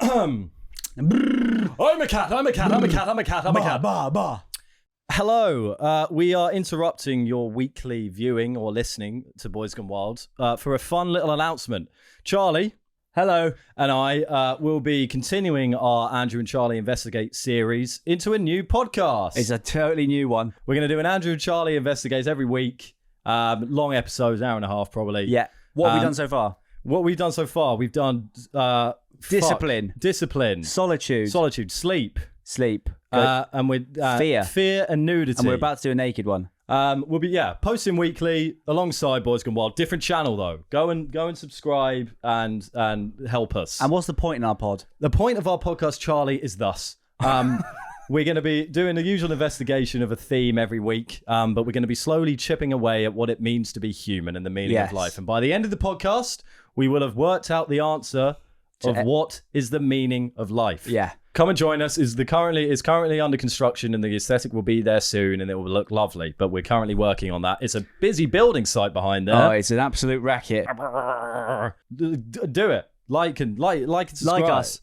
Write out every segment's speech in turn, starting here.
I'm a cat. Hello. We are interrupting your weekly viewing or listening to Boys Gone Wild for a fun little announcement. Charlie, hello, and I will be continuing our Andrew and Charlie Investigate series into a new podcast. It's a totally new one. We're going to do an Andrew and Charlie Investigate every week. Long episodes, hour and a half probably. Yeah. What have we done so far? What we've done so far, we've done... Discipline. Solitude. Sleep. And with fear and nudity. And we're about to do a naked one. We'll be posting weekly alongside Boys Gone Wild. Different channel though. Go and subscribe and help us. And what's the point in our pod? The point of our podcast, Charlie, is thus. We're going to be doing the usual investigation of a theme every week, but we're going to be slowly chipping away at what it means to be human and the meaning of life. And by the end of the podcast, we will have worked out the answer of what is the meaning of life. Yeah. Come and join us. Is currently under construction, and the aesthetic will be there soon, and it will look lovely. But we're currently working on that. It's a busy building site behind there. Oh, it's an absolute racket. Do it. Like and subscribe. Like us.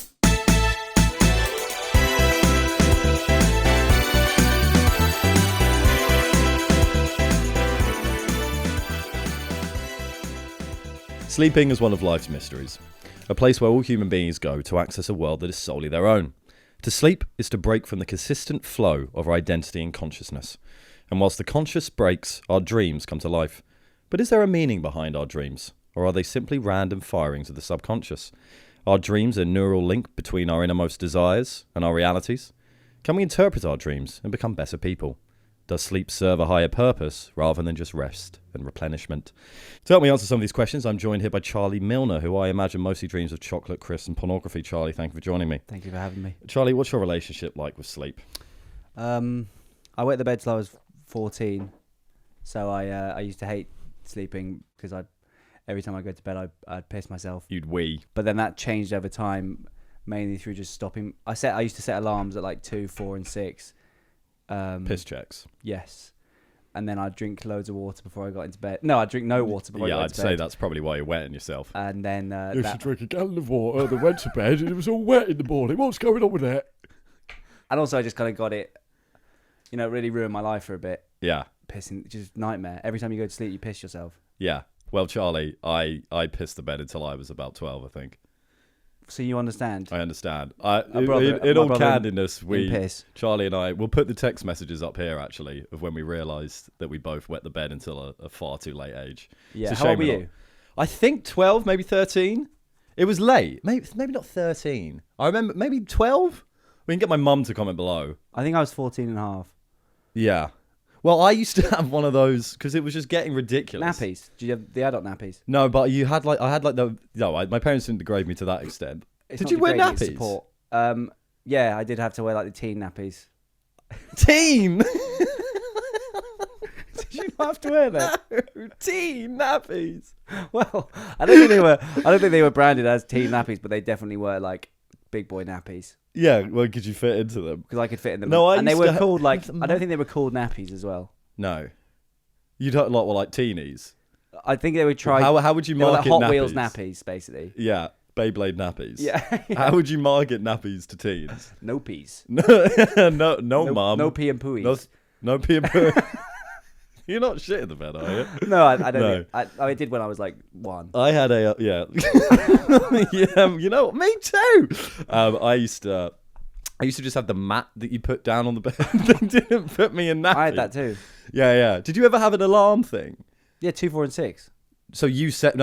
Sleeping is one of life's mysteries. A place where all human beings go to access a world that is solely their own. To sleep is to break from the consistent flow of our identity and consciousness. And whilst the conscious breaks, our dreams come to life. But is there a meaning behind our dreams? Or are they simply random firings of the subconscious? Are dreams a neural link between our innermost desires and our realities? Can we interpret our dreams and become better people? Does sleep serve a higher purpose rather than just rest and replenishment? To help me answer some of these questions, I'm joined here by Charlie Milner, who I imagine mostly dreams of chocolate, crisps and pornography. Charlie, thank you for joining me. Thank you for having me. Charlie, what's your relationship like with sleep? I went to bed till I was 14, so I used to hate sleeping because every time I go to bed I'd piss myself. You'd wee. But then that changed over time, mainly through just stopping. I used to set alarms at like 2, 4 and 6. Piss checks. Yes. And then I'd drink loads of water before I got into bed. No, I'd drink no water before I got into bed. Yeah, I'd say that's probably why you're wetting yourself. And then... you used to drink a gallon of water, then went to bed, and it was all wet in the morning. What's going on with that? And also I just kind of got it, it really ruined my life for a bit. Yeah. Pissing, just nightmare. Every time you go to sleep, you piss yourself. Yeah. Well, Charlie, I pissed the bed until I was about 12, I think. So you understand? I understand. In all candidness, Charlie and I, we'll put the text messages up here, actually, of when we realised that we both wet the bed until a far too late age. Yeah, how old were you? I think 12, maybe 13. It was late. Maybe not 13. I remember maybe 12. We can get my mum to comment below. I think I was 14 and a half. Yeah. Well, I used to have one of those because it was just getting ridiculous. Nappies? Did you have the adult nappies? No, but my parents didn't degrade me to that extent. Did you wear nappies? Support. Yeah, I did have to wear like the teen nappies. Teen? Did you not have to wear that? No, teen nappies. Well, I don't think they were branded as teen nappies, but they definitely were like big boy nappies. Yeah, well, could you fit into them? Because I could fit in them. No, and they were called I don't think they were called nappies as well. No, you don't like teenies. I think they would try. How would you market Hot nappies? Wheels nappies, basically. Yeah, Beyblade nappies. Yeah. How would you market nappies to teens? No peas. no, mum. No pee and pooies. No pee and poo. You're not shit in the bed, are you? No, I don't. No. I did when I was like 1. I had a yeah. Me too. I used to just have the mat that you put down on the bed. They didn't put me in nappies. I had that too. Yeah. Did you ever have an alarm thing? Yeah, 2, 4 and 6. So you set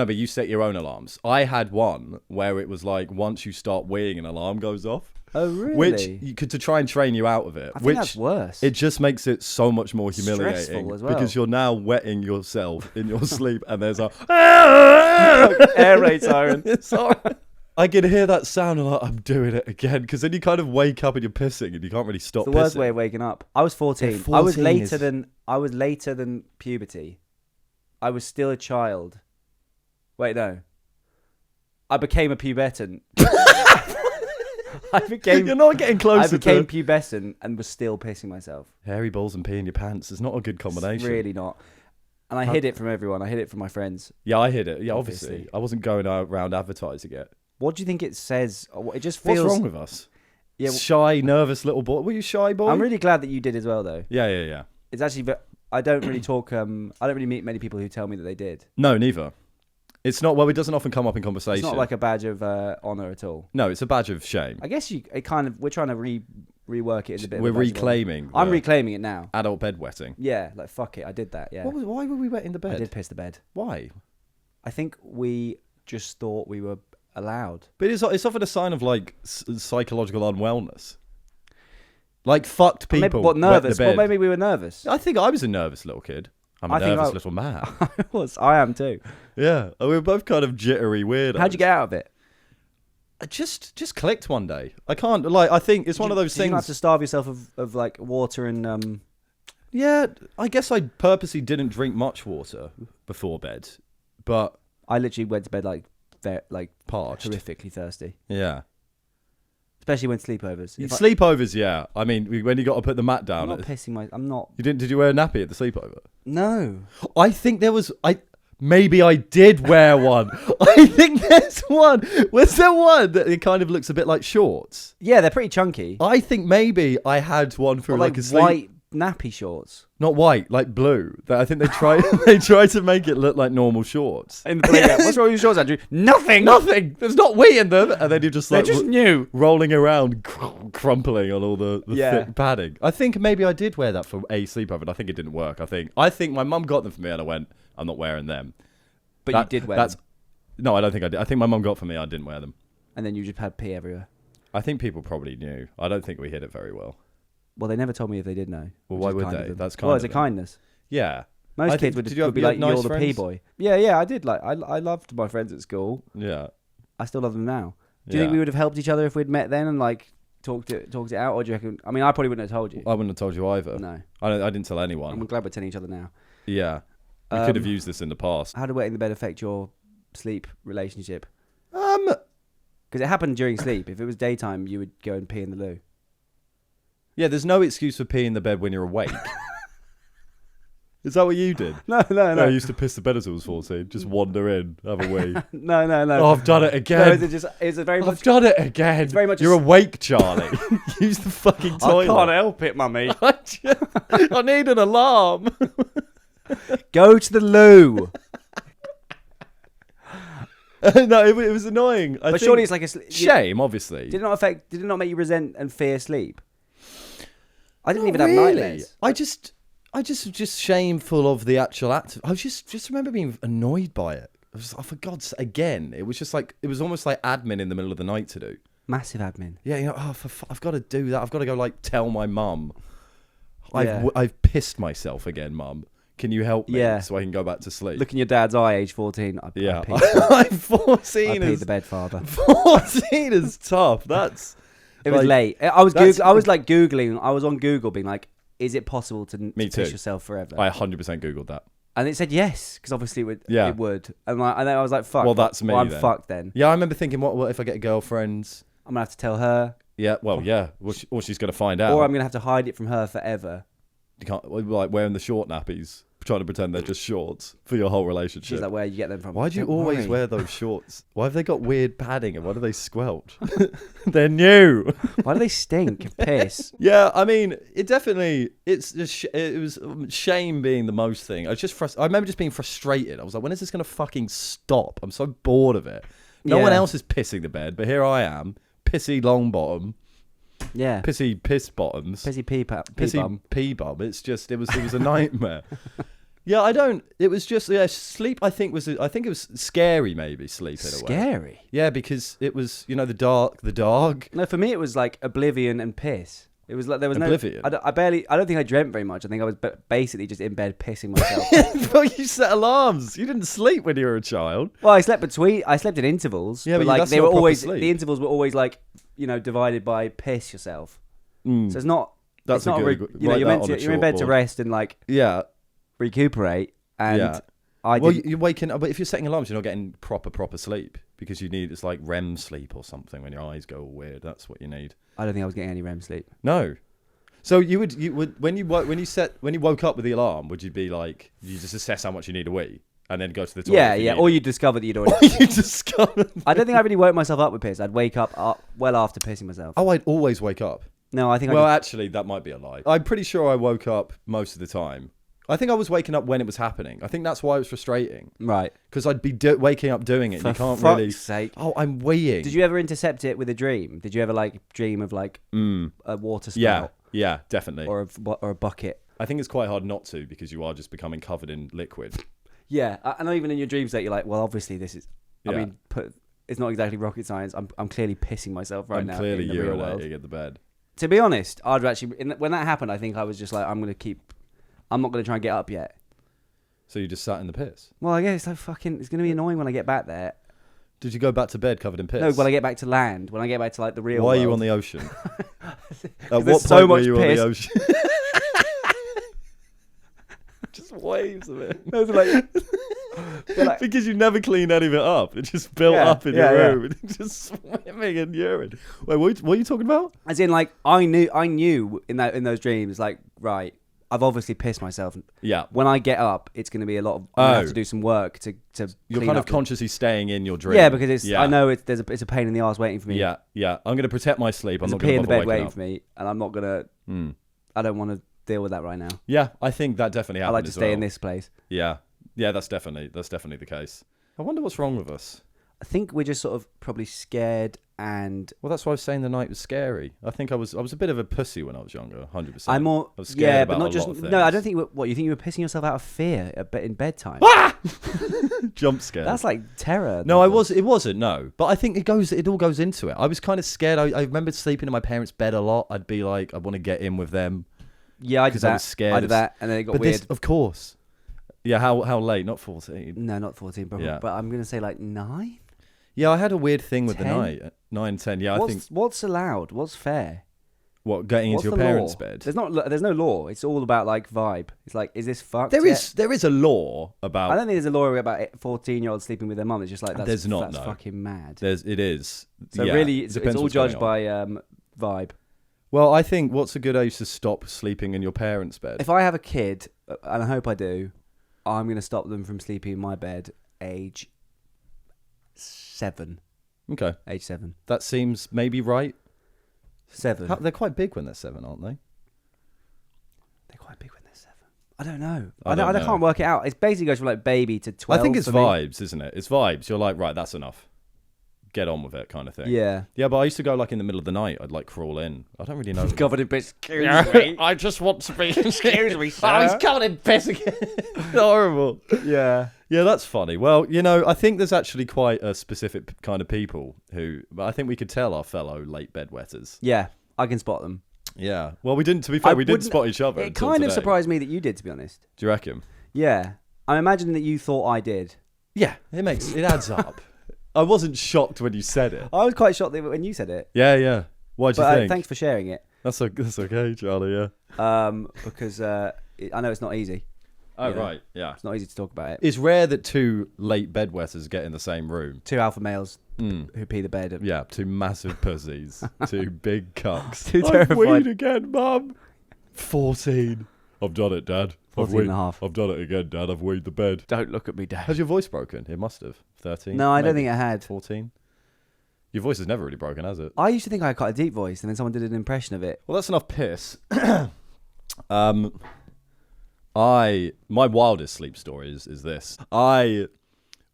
your own alarms. I had one where it was like once you start weeing, an alarm goes off. Oh, really? Which you could to try and train you out of it. I think that's worse. It just makes it so much more humiliating. Stressful as well. Because you're now wetting yourself in your sleep, and there's a air raid siren. Sorry. I can hear that sound and I'm doing it again, because then you kind of wake up and you're pissing and you can't really stop. It's the worst way of waking up. I was 14. Yeah, 14 I was later than puberty. I was still a child. Wait, no. I became a pubertant. You're not getting closer. I became pubescent and was still pissing myself. Hairy balls and pee in your pants is not a good combination. It's really not. And I hid it from everyone. I hid it from my friends. Yeah, I hid it. Yeah, obviously. I wasn't going around advertising it. What do you think it says? It just What's feels. wrong with us? Yeah, Shy, nervous little boy. Were you shy, boy? I'm really glad that you did as well, though. Yeah. It's actually. I don't really talk. I don't really meet many people who tell me that they did. No, neither. It's not. Well, it doesn't often come up in conversation. It's not like a badge of honor at all. No, it's a badge of shame. I guess it kind of. We're trying to rework it as a bit. We're of a badge of honor. reclaiming. I'm reclaiming it now. Adult bedwetting. Yeah, like fuck it. I did that. Yeah. Why were we wetting the bed? I did piss the bed. Why? I think we just thought we were allowed. But it's often a sign of like psychological unwellness. Like fucked people. Maybe, what, nervous? Wet the bed. Well, maybe we were nervous. I think I was a nervous little kid. I'm a nervous little man. I was. I am too. Yeah, we were both kind of jittery, weird. How'd you get out of it? I just clicked one day. I can't like. I think it's one of those Did you things. not have to starve yourself of like water and Yeah, I guess I purposely didn't drink much water before bed, but I literally went to bed like parched. horrifically thirsty, Yeah, especially when sleepovers. sleepovers. Yeah, I mean when you got to put the mat I'm down. not pissing my. I'm not. You didn't? Did you wear a nappy at the sleepover? No. I think there was. Maybe I did wear one. I think there's one. Was there one that it kind of looks a bit like shorts? Yeah, they're pretty chunky. I think maybe I had one for Or like a sleep. white nappy shorts. Not white, like blue. I think they try to make it look like normal shorts. In the playground. What's wrong with your shorts, Andrew? Nothing. Nothing. There's not wheat in them, and then you're just They're like just new. rolling around, crumpling on all the Yeah. thick padding. I think maybe I did wear that for a sleepover, and I think it didn't work. I think my mum got them for me, and I went, I'm not wearing them. But you did wear them. No, I don't think I did. I think my mum got for me. I didn't wear them. And then you just had pee everywhere. I think people probably knew. I don't think we hid it very well. Well, they never told me if they did know. Well, why would they? That's kind well, of it's a kindness. Yeah. Most kids would be like, nice you're the pee friends? boy. Yeah, I did. Like, I loved my friends at school. Yeah. I still love them now. Do you think we would have helped each other if we'd met then and like talked it out, or do you reckon? I mean, I probably wouldn't have told you. I wouldn't have told you either. No, I didn't tell anyone. I'm glad we're telling each other now. Yeah. We could have used this in the past. How did wetting the bed affect your sleep relationship? Um, Because it happened during sleep. If it was daytime, you would go and pee in the loo. Yeah, there's no excuse for peeing in the bed when you're awake. Is that what you did? No. I used to piss the bed as I was 14. Just wander in, have a wee. No. Oh, I've done it again. No, it's a very much. I've done it again. It's very much You're awake, Charlie. Use the fucking toilet. I can't help it, mummy. I need an alarm. Go to the loo. No, it was annoying. But surely it's like a shame, obviously. Did it not make you resent and fear sleep? I didn't Not even have really. nightmares. I just was just shameful of the actual act. I was just remember being annoyed by it. I was, oh, for God's sake, again. It was just like, it was almost like admin in the middle of the night to do. Massive admin. Yeah, you know, I've got to do that. I've got to go like tell my mum. Yeah. I've pissed myself again, mum. Can you help me so I can go back to sleep? Look in your dad's eye, age 14. I I'm peed 14 I peed is the bed, father. 14 is tough. That's It was late. I was like Googling. I was on Google being like, is it possible to piss yourself forever? I 100% Googled that. And it said yes, because obviously it would. Yeah. It would. And then I was like, fuck. Well, that's me I'm then. fucked then. Yeah, I remember thinking, what if I get a girlfriend? I'm going to have to tell her. Yeah, well, yeah. Or she's going to find out. Or I'm going to have to hide it from her forever. You can't, like wearing the short nappies, trying to pretend they're just shorts for your whole relationship. She's like, where you get them from? Why do you Don't always worry. wear those shorts? Why have they got weird padding and why do they squelch? They're new. Why do they stink of piss? Yeah, I mean, it definitely, it was shame being the most thing. I was just I remember just being frustrated. I was like, when is this going to fucking stop? I'm so bored of it. No one else is pissing the bed, but here I am, pissy long bottom. Yeah. Pissy piss bottoms. Pissy pee Pissy bum. pee bum. It's just, it was a nightmare. Yeah, it was just, sleep I think it was scary maybe, sleep in a way. Scary? Yeah, because it was, the dark. No, for me it was like oblivion and piss. It was like there was Oblivion? no. I don't think I dreamt very much. I think I was basically just in bed pissing myself. But you set alarms. You didn't sleep when you were a child. Well, I slept in intervals. Yeah, but like that's they not were proper always sleep. the intervals were always like divided by piss yourself. So it's not. That's it's not a good. you're write meant that on to. a You're in bed to chalkboard. rest and like Yeah, recuperate. And yeah. I Well, didn't. you're waking up, but if you're setting alarms, you're not getting proper sleep because you need, it's like REM sleep or something when your eyes go all weird. That's what you need. I don't think I was getting any REM sleep. No. So you would when you woke up with the alarm, would you be like, you just assess how much you need to wee? and then go to the toilet. Yeah, if you yeah. need Or it. you discover that you'd already. Or you discover. I don't think I really woke myself up with piss. I'd wake up well after pissing myself. Oh, I'd always wake up. No, I think Well, I actually, that might be a lie. I'm pretty sure I woke up most of the time. I think I was waking up when it was happening. I think that's why it was frustrating. right. Because I'd be waking up doing it. For And you can't fuck's really. sake. Oh, I'm weeing. Did you ever intercept it with a dream? Did you ever like dream of like a water Yeah, spout yeah, definitely. or a bucket? I think it's quite hard not to because you are just becoming covered in liquid. Yeah, I know. Even in your dream state, you're like, well, obviously this is. I Yeah. mean, it's not exactly rocket science. I'm clearly pissing myself right I'm now. clearly in the real world. urinating at the bed. To be honest, I'd actually when that happened, I think I was just like, I'm not gonna try and get up yet. So you just sat in the piss. Well, I guess it's gonna be annoying when I get back there. Did you go back to bed covered in piss? No, when I get back to land, when I get back to like the real Why world. are you on the ocean? At there's what so point were much you piss. on the ocean? Just waves of it. Those are like, they're like- Because you never cleaned any of it up. It just built Yeah, up in yeah, your yeah. room. It's just swimming in urine. Wait, what are you talking about? as in like I knew in those dreams, like, right, I've obviously pissed myself. Yeah. When I get up, it's going to be a lot of. I have Oh. to do some work to. You're clean kind of up consciously staying in your dream. Yeah, because it's. Yeah. I know it's a pain in the arse waiting for me. Yeah, yeah. I'm going to protect my sleep. I'm There's a not pee going in to the bother bed waking waiting up. for me, and I'm not gonna. I don't want to deal with that right now. Yeah, I think that definitely I happened like to as stay well. in this place. Yeah, yeah. That's definitely the case. I wonder what's wrong with us. I think we're just sort of probably scared, and Well, that's why I was saying the night was scary. I think I was a bit of a pussy when I was younger, 100%. I'm more. I was scared Yeah, about but not a just. lot of No, I don't things. think. What you think you were pissing yourself out of fear in bedtime? Jump scare. That's like terror. No, it wasn't. No, but I think it all goes into it. I was kind of scared. I remember sleeping in my parents' bed a lot. I'd be like, I want to get in with them. Yeah, I did 'Cause I that. was scared I did of- that, and then it got But weird. this, of course. Yeah, how late? Not 14. No, not 14, probably. Yeah. But I'm gonna say like 9. Yeah, I had a weird thing with 10? the night. 9, 10. Yeah, I think What's allowed? What's fair? what getting What's into the your parents' law? bed. There's no law. It's all about like vibe. It's like, is this fucked? There yet? is a law I about. don't think there's a law about 14-year-olds sleeping with their mum. It's just like There's not, that's no. fucking mad. It is. So yeah, really, it's depends all what's going judged on. by vibe. Well, I think what's a good age to stop sleeping in your parents' bed? If I have a kid, and I hope I do, I'm gonna stop them from sleeping in my bed age 7. Okay, Age 7. that seems maybe right. 7. They're quite big when they're 7, aren't they? They're quite big when they're 7. I don't know. I don't know. can't work it out. It basically goes from like baby to 12. I think it's for me. vibes, isn't it? It's vibes. You're like, right, that's enough. Get on with it, kind of thing. Yeah. Yeah, but I used to go like in the middle of the night. I'd like crawl in. I don't really know. Covered in piss. Excuse me. I just want to be. Excuse me, sir. Oh, he's covered in piss again. Horrible. Yeah. Yeah, that's funny. Well, I think there's actually quite a specific kind of people who, I think we could tell our fellow late bedwetters. Yeah, I can spot them. Yeah. Well, we didn't, to be fair, we didn't wouldn't- spot each other. It until kind of today. surprised me that you did, to be honest. Do you reckon? Yeah. I'm imagining that you thought I did. Yeah, it adds up. I wasn't shocked when you said it. I was quite shocked when you said it. Yeah, yeah. Why'd you But think? thanks for sharing it. That's okay, Charlie, yeah. Because I know it's not easy. Oh, Yeah. right, yeah. It's not easy to talk about it. It's rare that two late bedwetters get in the same room. 2 alpha males Mm. who pee the bed. Yeah, two massive pussies. Two big cucks. Too I've terrified. weed again, Mum. 14. I've done it, Dad. 14 and a half. I've done it again, Dad. I've weed the bed. Don't look at me, Dad. Has your voice broken? It must have. 13? No, I don't maybe? think it had. 14? Your voice has never really broken, has it? I used to think I had quite a deep voice, and then someone did an impression of it. Well, that's enough piss. My wildest sleep story is this. I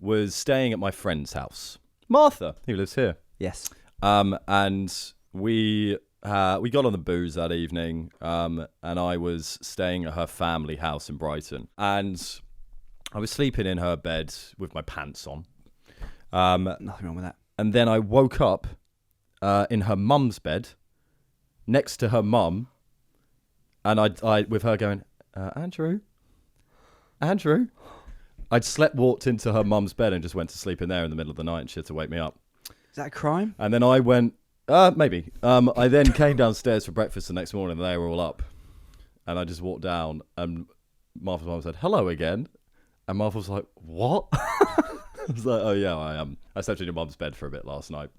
was staying at my friend's house, Martha, who lives here. Yes. And we got on the booze that evening, and I was staying at her family house in Brighton, and I was sleeping in her bed with my pants on. Nothing wrong with that. And then I woke up in her mum's bed, next to her mum, and I with her going, Andrew. I'd walked into her mum's bed and just went to sleep in there in the middle of the night, and she had to wake me up. Is that a crime? And then I went, maybe. I then came downstairs for breakfast the next morning, and they were all up. And I just walked down, and Martha's mum said, hello again. And Martha was like, what? I was like, oh yeah, I slept in your mum's bed for a bit last night.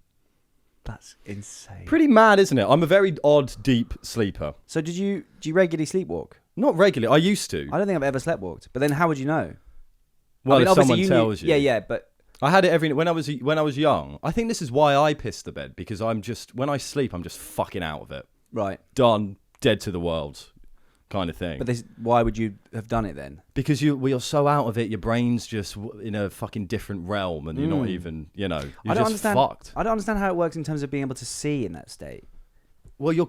That's insane. Pretty mad, isn't it? I'm a very odd, deep sleeper. So do you regularly sleepwalk? Not regularly. I used to. I don't think I've ever sleptwalked. But then how would you know? Well, I mean, if obviously someone tells you. Yeah, but I had it when I was young. I think this is why I piss the bed, because when I sleep, I'm just fucking out of it. right. Done, dead to the world, kind of thing. But why would you have done it then? Because we are so out of it, your brain's just in a fucking different realm, and you're not even, you're just fucked. I don't understand how it works in terms of being able to see in that state. Well, you're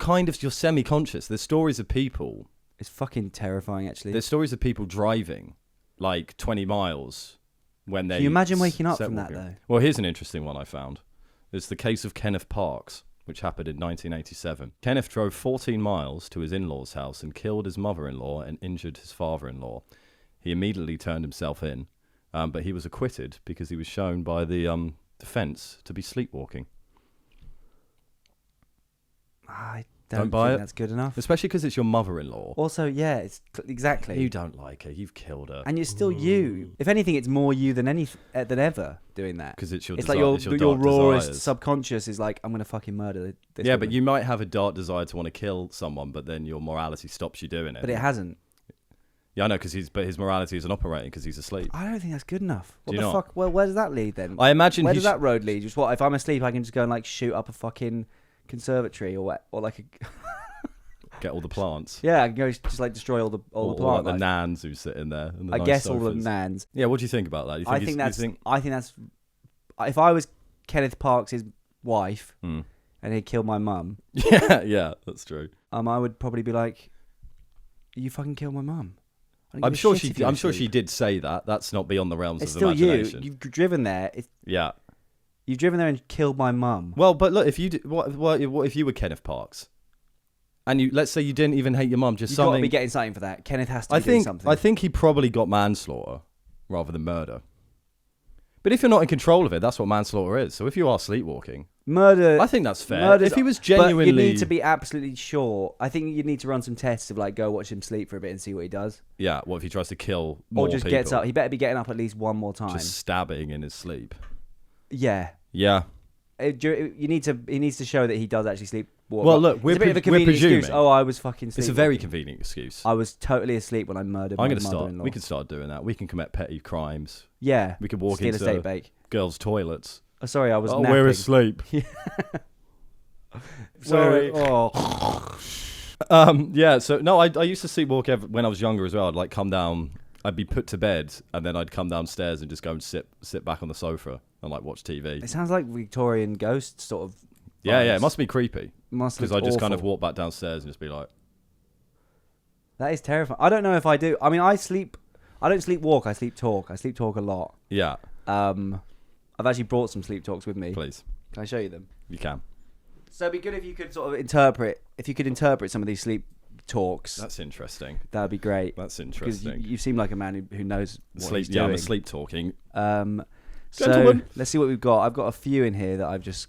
semi-conscious. There's stories of people. It's fucking terrifying, actually. There's stories of people driving like 20 miles when they. Can you imagine waking up from that, though? Well, here's an interesting one I found. It's the case of Kenneth Parks, which happened in 1987. Kenneth drove 14 miles to his in-laws' house and killed his mother-in-law and injured his father-in-law. He immediately turned himself in, but he was acquitted because he was shown by the defense to be sleepwalking. I Don't don't buy think it? that's good enough. Especially because it's your mother-in-law. Also, yeah, it's exactly. You don't like her. You've killed her. And you're still you. If anything, it's more you than ever doing that. Because it's your It's desire, like your dark rawest desires. subconscious is like, I'm going to fucking murder this Yeah, woman. but you might have a dark desire to want to kill someone, but then your morality stops you doing it. But it hasn't. Yeah, I know, but his morality isn't operating because he's asleep. I don't think that's good enough. What Do you the not? fuck? Well, where does that lead then? I imagine Where does that road lead? Just what? If I'm asleep, I can just go and like shoot up a fucking conservatory or like a. get all the plants. Yeah, I can go just like destroy all the Or plant like the life. nans who sit in there. And the I nice guess all the sofas. nans. Yeah, what do you think about that? I think that's. If I was Kenneth Parks' wife Mm. and he killed my mum, Yeah, that's true. I would probably be like, "You fucking killed my mum." I'm sure she did say that. That's not beyond the realms It's of still imagination. you. You've driven there. Yeah. You've driven there and killed my mum. Well, but look, if you did, what if you were Kenneth Parks, and let's say you didn't even hate your mum, just You've got to something. be getting something for that. Kenneth has to be doing something. I think he probably got manslaughter rather than murder. But if you're not in control of it, that's what manslaughter is. So if you are sleepwalking, Murder. I think that's fair. If he was But genuinely, you need to be absolutely sure. I think you need to run some tests of like go watch him sleep for a bit and see what he does. yeah. What if he tries to kill more Or just people? gets up. He better be getting up at least one more time. Just stabbing in his sleep. Yeah. Yeah. He needs to show that he does actually sleep. Well, look, it's a bit of a convenient excuse. presuming. Oh, I was fucking sleeping. It's a very convenient excuse. I was totally asleep when I murdered I'm my going to start. mother-in-law. We can start doing that. We can commit petty crimes. Yeah. We could walk Steal into a steak bake. girls' toilets. Oh, sorry, I was napping. we're asleep. Sorry. Yeah. So no, I used to sleepwalk when I was younger as well. I'd like come down. I'd be put to bed, and then I'd come downstairs and just go and sit back on the sofa and like watch TV. It sounds like Victorian ghost sort of. Yeah, vibes. it must be creepy Must because look I just kind of awful. walk back downstairs and just be like, That is terrifying. I don't know if I do. I mean, I don't sleepwalk. I sleep talk. I sleep talk a lot. yeah, I've actually brought some sleep talks with me. please, Can I show you them? you can. So it'd be good if you could sort of interpret. If you could interpret some of these sleep talks, That's interesting. that would be great. That's Because interesting. you seem like a man who knows what Sleep. he's Yeah, doing. I'm sleep talking. So Gentlemen. let's see what we've got. I've got a few in here that I've just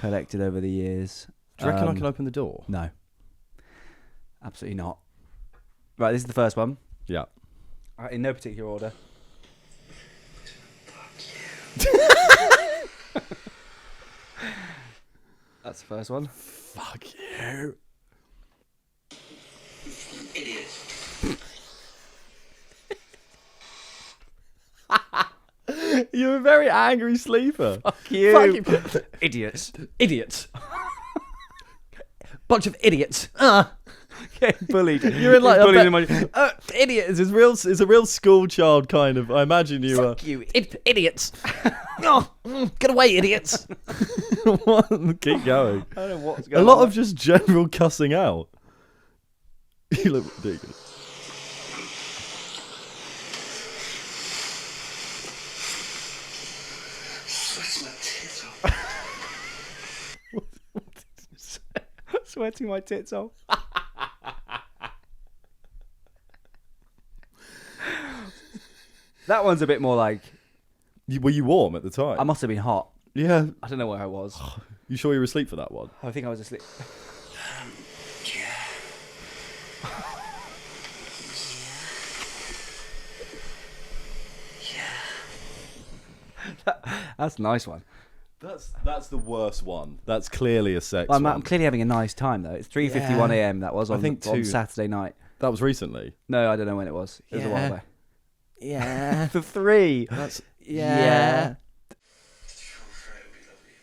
collected over the years. Do you reckon I can open the door? No, absolutely not. Right, this is the first one. Yeah. In no particular order. That's the first one. Fuck you. Idiot. You're a very angry sleeper. Fuck you. Fuck you. Idiots. Idiots. Bunch of idiots. Getting bullied. You're in like Bullied a in my... idiot is a real school child kind of. I imagine you Fuck you. idiots. Oh, get away, idiots. What? Keep going. I don't know what's A going lot on. of just general cussing out. You look ridiculous. Sweats my tits off. Sweating my tits off. That one's a bit more like Were you warm at the time? I must have been hot. Yeah. I don't know where I was. You sure you were asleep for that one? I think I was asleep. Yeah. That's a nice one. That's the worst one. That's clearly a sex I'm one. clearly having a nice time though. It's 3:51 a.m. That was on, I think on too. Saturday night. That was recently. No, I don't know when it was. It was a while Yeah. ago. Yeah. The 3. That's Yeah.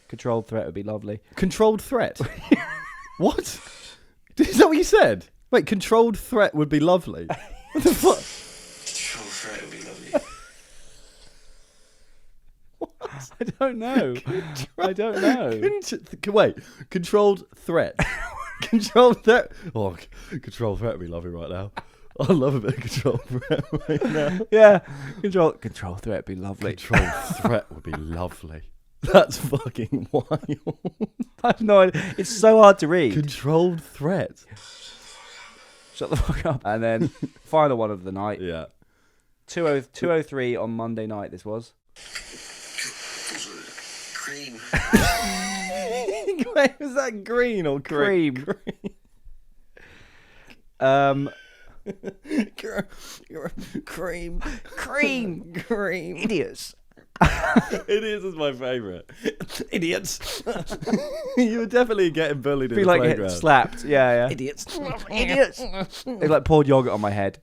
Controlled threat would be lovely. Controlled threat. Controlled threat. What? Is that what you said? Wait, controlled threat would be lovely. What the fuck? Controlled threat would be lovely. I don't know. I don't know. Wait, controlled threat. Controlled threat. Oh, controlled threat would be lovely right now. I love a bit of controlled threat right now. Yeah. Control threat would be lovely. Controlled threat would be lovely. That's fucking wild. I have no idea. It's so hard to read. Controlled threat. Shut the fuck up. And then final one of the night. Yeah. 2:03 on Monday night. This was. Cream. Wait, was that green or Cream. Cream. Cream. Idiots. Idiots is my favourite. Idiots. You were definitely getting bullied in Be the like playground. slapped. Yeah. Idiots. Idiots. They like poured yogurt on my head.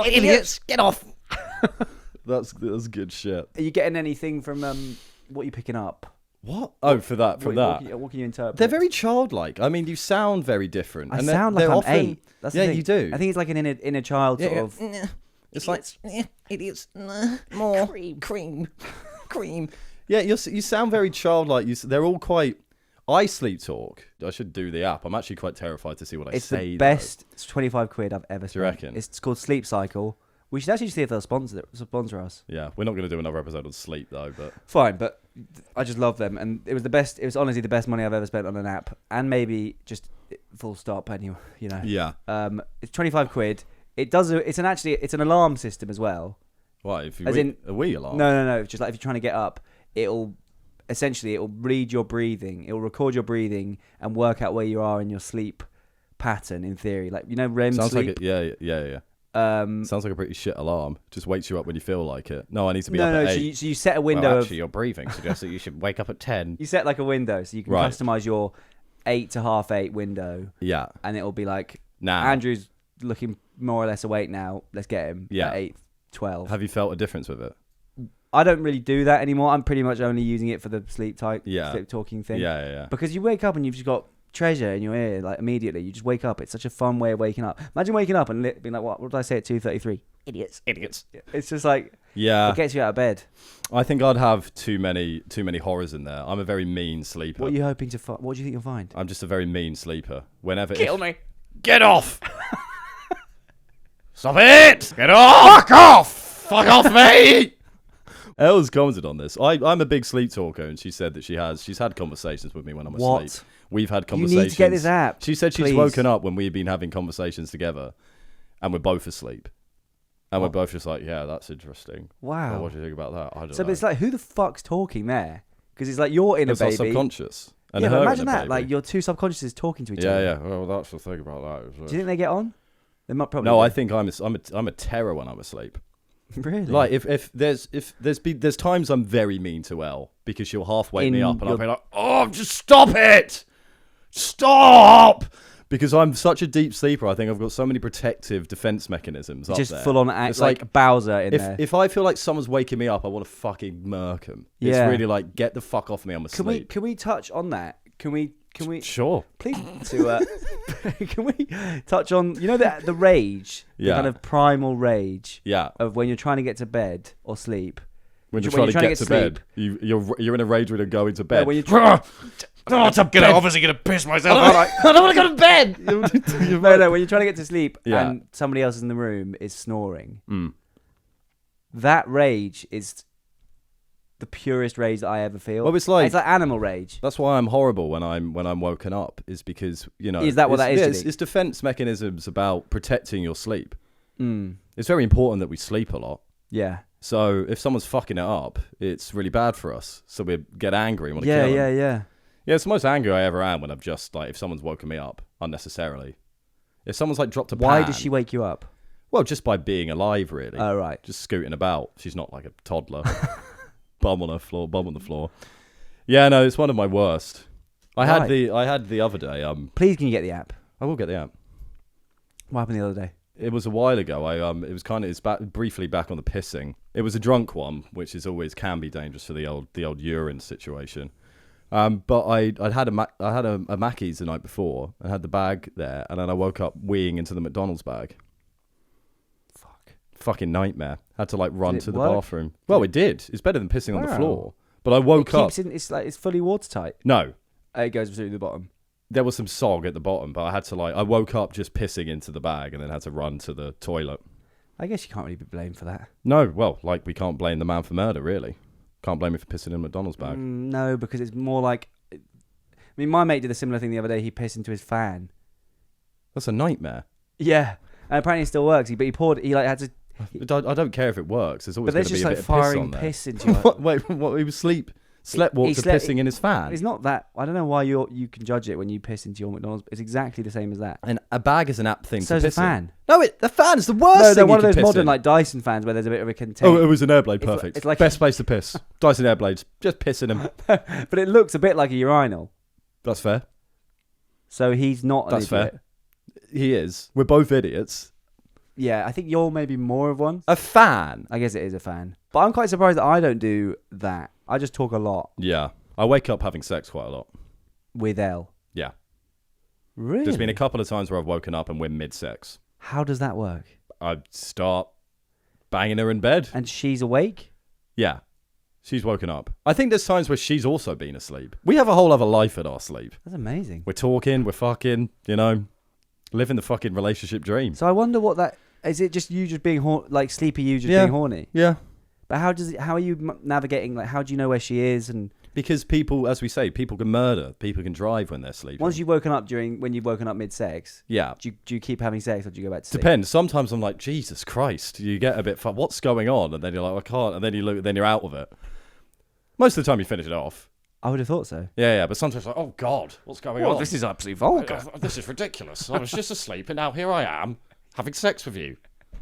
Idiots. Get off. That's good shit. Are you getting anything from what are you picking up? What? Oh, for that, from that. What can you interpret? They're very childlike. I mean, you sound very different. I and sound like they're I'm often, 8. That's the yeah, thing. you do. I think it's like an inner child sort of. It's like idiots, more cream. yeah, you sound very childlike. They're all quite. I sleep talk. I should do the app. I'm actually quite terrified to see what I It's say. the best. It's 25 quid I've ever spent. Do you reckon? It's called Sleep Cycle. We should actually see if they'll sponsor us. Yeah, we're not going to do another episode on sleep though. But Fine, but I just love them, and it was the best. It was honestly the best money I've ever spent on an app, and maybe just full stop. Anyway, you know. yeah, It's 25 quid. It does. It's an alarm system as well. what if you As in- a wee alarm? No. Just like if you're trying to get up, it'll read your breathing. It'll record your breathing and work out where you are in your sleep pattern. In theory, like REM Sounds sleep. like yeah. Sounds like a pretty shit alarm. Just wakes you up when you feel like it. No, I need to be up at 8. So you set a window. Well, of, actually, your breathing suggests that you should wake up at 10. you set like a window, so you can Right. customize your 8 to half 8 window, Yeah. and it'll be like Now, Andrew's looking more or less awake now. Let's get him. Yeah. At 8:12. have you felt a difference with it? I don't really do that anymore. I'm pretty much only using it for the sleep talking thing. Yeah. Because you wake up and you've just got treasure in your ear, like immediately. You just wake up. It's such a fun way of waking up. Imagine waking up and being like, what did I say at 2:33? Idiots. It's just like Yeah. it gets you out of bed. I think I'd have too many horrors in there. I'm a very mean sleeper. What are you hoping to find? What do you think you'll find? I'm just a very mean sleeper. Whenever Kill me. Get off! Stop it! Get off! Fuck off! Fuck off me! Elle's commented on this. I'm a big sleep talker, and she said that she's had conversations with me when I'm What? asleep. We've had You conversations. need to get this app. She said she's please. woken up when we've been having conversations together, and we're both asleep. And we're both just like, yeah, that's interesting. Wow. Well, what do you think about that? I don't So know. but it's like, who the fuck's talking there? Because it's like you're in It's a our baby. subconscious. And Yeah, her but in imagine a that. baby. Like your two subconsciouses talking to each yeah, other. yeah. Well, that's the thing about that. Do you think they get on? They might probably. No, do. I think I'm a terror when I'm asleep. Really. Like if there's times I'm very mean to Elle because she'll half wake me In up and I'll your- be like, oh, just stop it, stop, because I'm such a deep sleeper. I think I've got so many protective defense mechanisms. just up there. full on act It's like Bowser in there. if I feel like someone's waking me up, I want to fucking murk them. Yeah. It's really like, get the fuck off me. I'm asleep. Can we touch on that? Can we Sure. please can we touch on the rage, the Yeah. kind of primal rage Yeah. of when you're trying to get to bed or sleep. When you're when trying to get to bed, you're in a rage when you're going to bed. when you're I'm obviously gonna piss myself. I don't want to go to bed. You're No, when you're trying to get to sleep Yeah. and somebody else in the room is snoring. Mm. That rage is the purest rage that I ever feel. Well, it's like animal rage. that's why I'm horrible when I'm woken up, is because Is that what that is, do you think? It's defense mechanisms about protecting your sleep. Mm. It's very important that we sleep a lot. Yeah. So if someone's fucking it up, it's really bad for us. So we get angry and want to kill them. Yeah. Yeah, it's the most angry I ever am when I'm just like, if someone's woken me up unnecessarily. If someone's like dropped a pan. Why does she wake you up? Well, just by being alive, really. Oh, right. Just scooting about. She's not like a toddler. Bum on the floor. Yeah, no, it's one of my worst. I had the other day. Please, can you get the app? I will get the app. What happened the other day? It was a while ago. It was kind of briefly back on the pissing. It was a drunk one, which is always can be dangerous for the old urine situation. But I had a Mackey's the night before and had the bag there, and then I woke up weeing into the McDonald's bag. Fucking nightmare. Had to like run to the bathroom. Well, it did. It's better than pissing on the floor. But I woke up. It's fully watertight. No, It goes through the bottom. there was some sog at the bottom, but I woke up just pissing into the bag and then had to run to the toilet. I guess you can't really be blamed for that. No, well, like we can't blame the man for murder, really. Can't blame him for pissing in a McDonald's bag. No, because it's more like. I mean, my mate did a similar thing the other day. He pissed into his fan. That's a nightmare. Yeah, and apparently it still works. He had to. I don't care if it works. There's always But going there's to be just a like bit of piss firing on there. piss into your. Wait, he was sleptwalked to pissing in his fan. It's not that. I don't know why you can judge it when you piss into your McDonald's. It's exactly the same as that. And a bag is an apt thing So to is a piss in. fan. No, the fan is the worst No, thing they're one you of can those piss modern in. like Dyson fans where there's a bit of a container. Oh, it was an airblade. It's Perfect. it's like Best place to piss. Dyson airblades. Just piss in them. but it looks a bit like a urinal. That's fair. So he's not. That's an idiot. fair. He is. We're both idiots. Yeah, I think you're maybe more of one. A fan. I guess it is a fan. But I'm quite surprised that I don't do that. I just talk a lot Yeah. I wake up having sex quite a lot. with Elle. Yeah. Really? There's been a couple of times where I've woken up and we're mid-sex. How does that work? I start banging her in bed. And she's awake? Yeah. She's woken up. I think there's times where she's also been asleep. We have a whole other life at our sleep. That's amazing. We're talking, we're fucking, living the fucking relationship dream. So I wonder what that is. It just you just being sleepy you just being horny? Yeah. But how are you navigating? Like, how do you know where she is? And Because people, as we say, people can murder. People can drive when they're sleeping. once you've woken up when you've woken up mid-sex, Yeah. do you keep having sex or do you go back to sleep? Depends. Sometimes I'm like, Jesus Christ. You get a bit, what's going on? And then you're like, I can't. And then you look, then you're out of it. Most of the time you finish it off. I would have thought so. Yeah. But sometimes like, oh God, what's going on? This is absolutely vulgar. This is ridiculous. I was just asleep and now here I am having sex with you.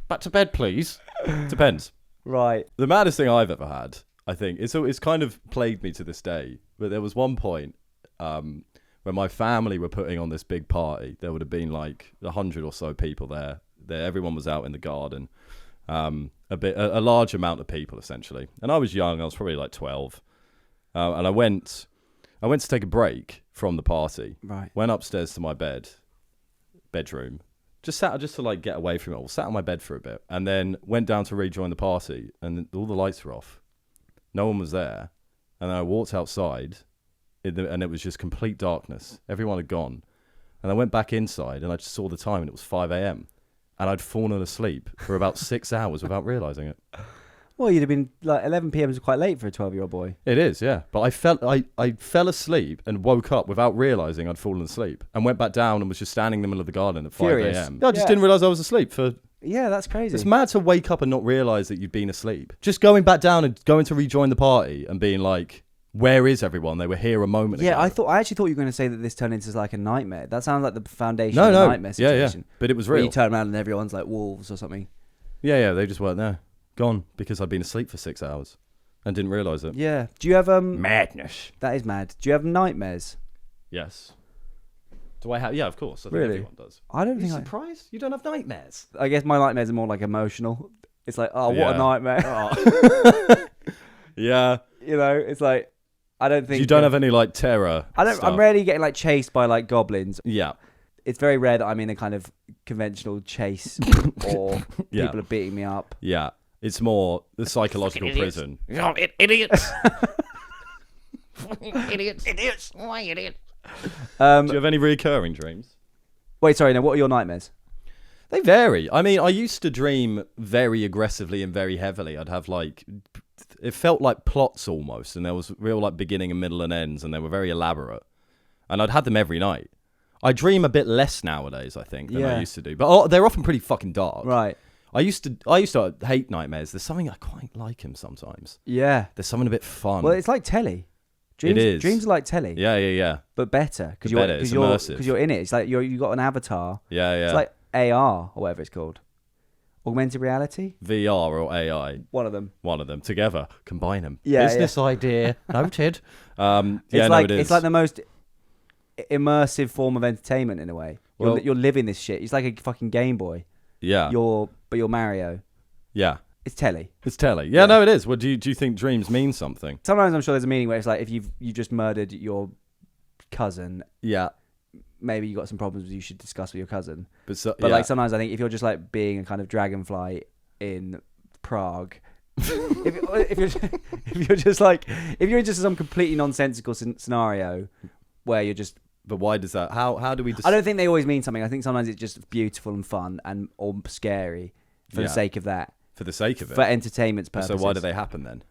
Back to bed, please. Depends. Right. The maddest thing I've ever had, I think, it's kind of plagued me to this day. But there was one point when my family were putting on this big party. There would have been like 100 or so people there. Everyone was out in the garden. A large amount of people essentially. And I was young. I was probably like 12. And I went to take a break from the party. Right. Went upstairs to my bedroom. Just to like get away from it all. Sat on my bed for a bit, and then went down to rejoin the party, and all the lights were off. No one was there, and then I walked outside, and it was just complete darkness. Everyone had gone, and I went back inside, and I just saw the time, and it was 5 a.m. And I'd fallen asleep for about 6 hours without realizing it. Well, you'd have been like 11 p.m. is quite late for a 12-year-old boy. It is, yeah. But I fell asleep and woke up without realizing I'd fallen asleep, and went back down and was just standing in the middle of the garden at 5 Furious. a.m. I just didn't realize I was asleep for. Yeah, that's crazy. It's mad to wake up and not realize that you've been asleep. Just going back down and going to rejoin the party and being like, where is everyone? They were here a moment ago. Yeah, I actually thought you were going to say that this turned into like a nightmare. That sounds like the foundation of a nightmare situation. Yeah. But it was Where real. you turn around and everyone's like wolves or something. Yeah, they just weren't there. Gone because I'd been asleep for 6 hours and didn't realize it. Yeah. Do you have Madness. That is mad. Do you have nightmares? Yes. Do I have? Yeah, of course. I think Really? everyone does. I don't Are you think surprised? You don't have nightmares? I guess my nightmares are more like emotional. It's like, oh, what Yeah. a nightmare. Yeah. It's like, I don't think You don't have any like terror. I'm stuff. rarely getting like chased by like goblins. Yeah. It's very rare that I'm in a kind of conventional chase or Yeah. people are beating me up. Yeah. It's more the psychological Fucking idiots. prison. Oh, idiots. Idiots. Why idiot? Do you have any recurring dreams? Wait, sorry, no, what are your nightmares? They vary. I mean, I used to dream very aggressively and very heavily. I'd have like, it felt like plots almost, and there was real like beginning and middle and ends, and they were very elaborate. And I'd had them every night. I dream a bit less nowadays, I think, than I used to do. But they're often pretty fucking dark. Right. I used to hate nightmares. There's something I quite like them sometimes. Yeah. There's something a bit fun. Well, it's like telly. Dreams, It is. Dreams are like telly. Yeah. But better. It's immersive. Because you're in it. It's like you've got an avatar. Yeah. It's like AR or whatever it's called. Augmented reality? VR or AI. One of them. One of them. Together. Combine them. Yeah, Business idea. Noted. It's like the most immersive form of entertainment in a way. Well- You're living this shit. It's like a fucking Game Boy. Yeah. You're Mario. Yeah. It's telly. It's telly. Yeah, no, it is. Well, do you think dreams mean something? Sometimes I'm sure there's a meaning where it's like if you just murdered your cousin, Yeah. maybe you got some problems you should discuss with your cousin. But Like sometimes I think if you're just like being a kind of dragonfly in Prague, if you're just some completely nonsensical scenario where you're just. But why does that? How do we? I don't think they always mean something. I think sometimes it's just beautiful and fun and or scary for the sake of that. For the sake of it. For entertainment's purposes. So why do they happen then?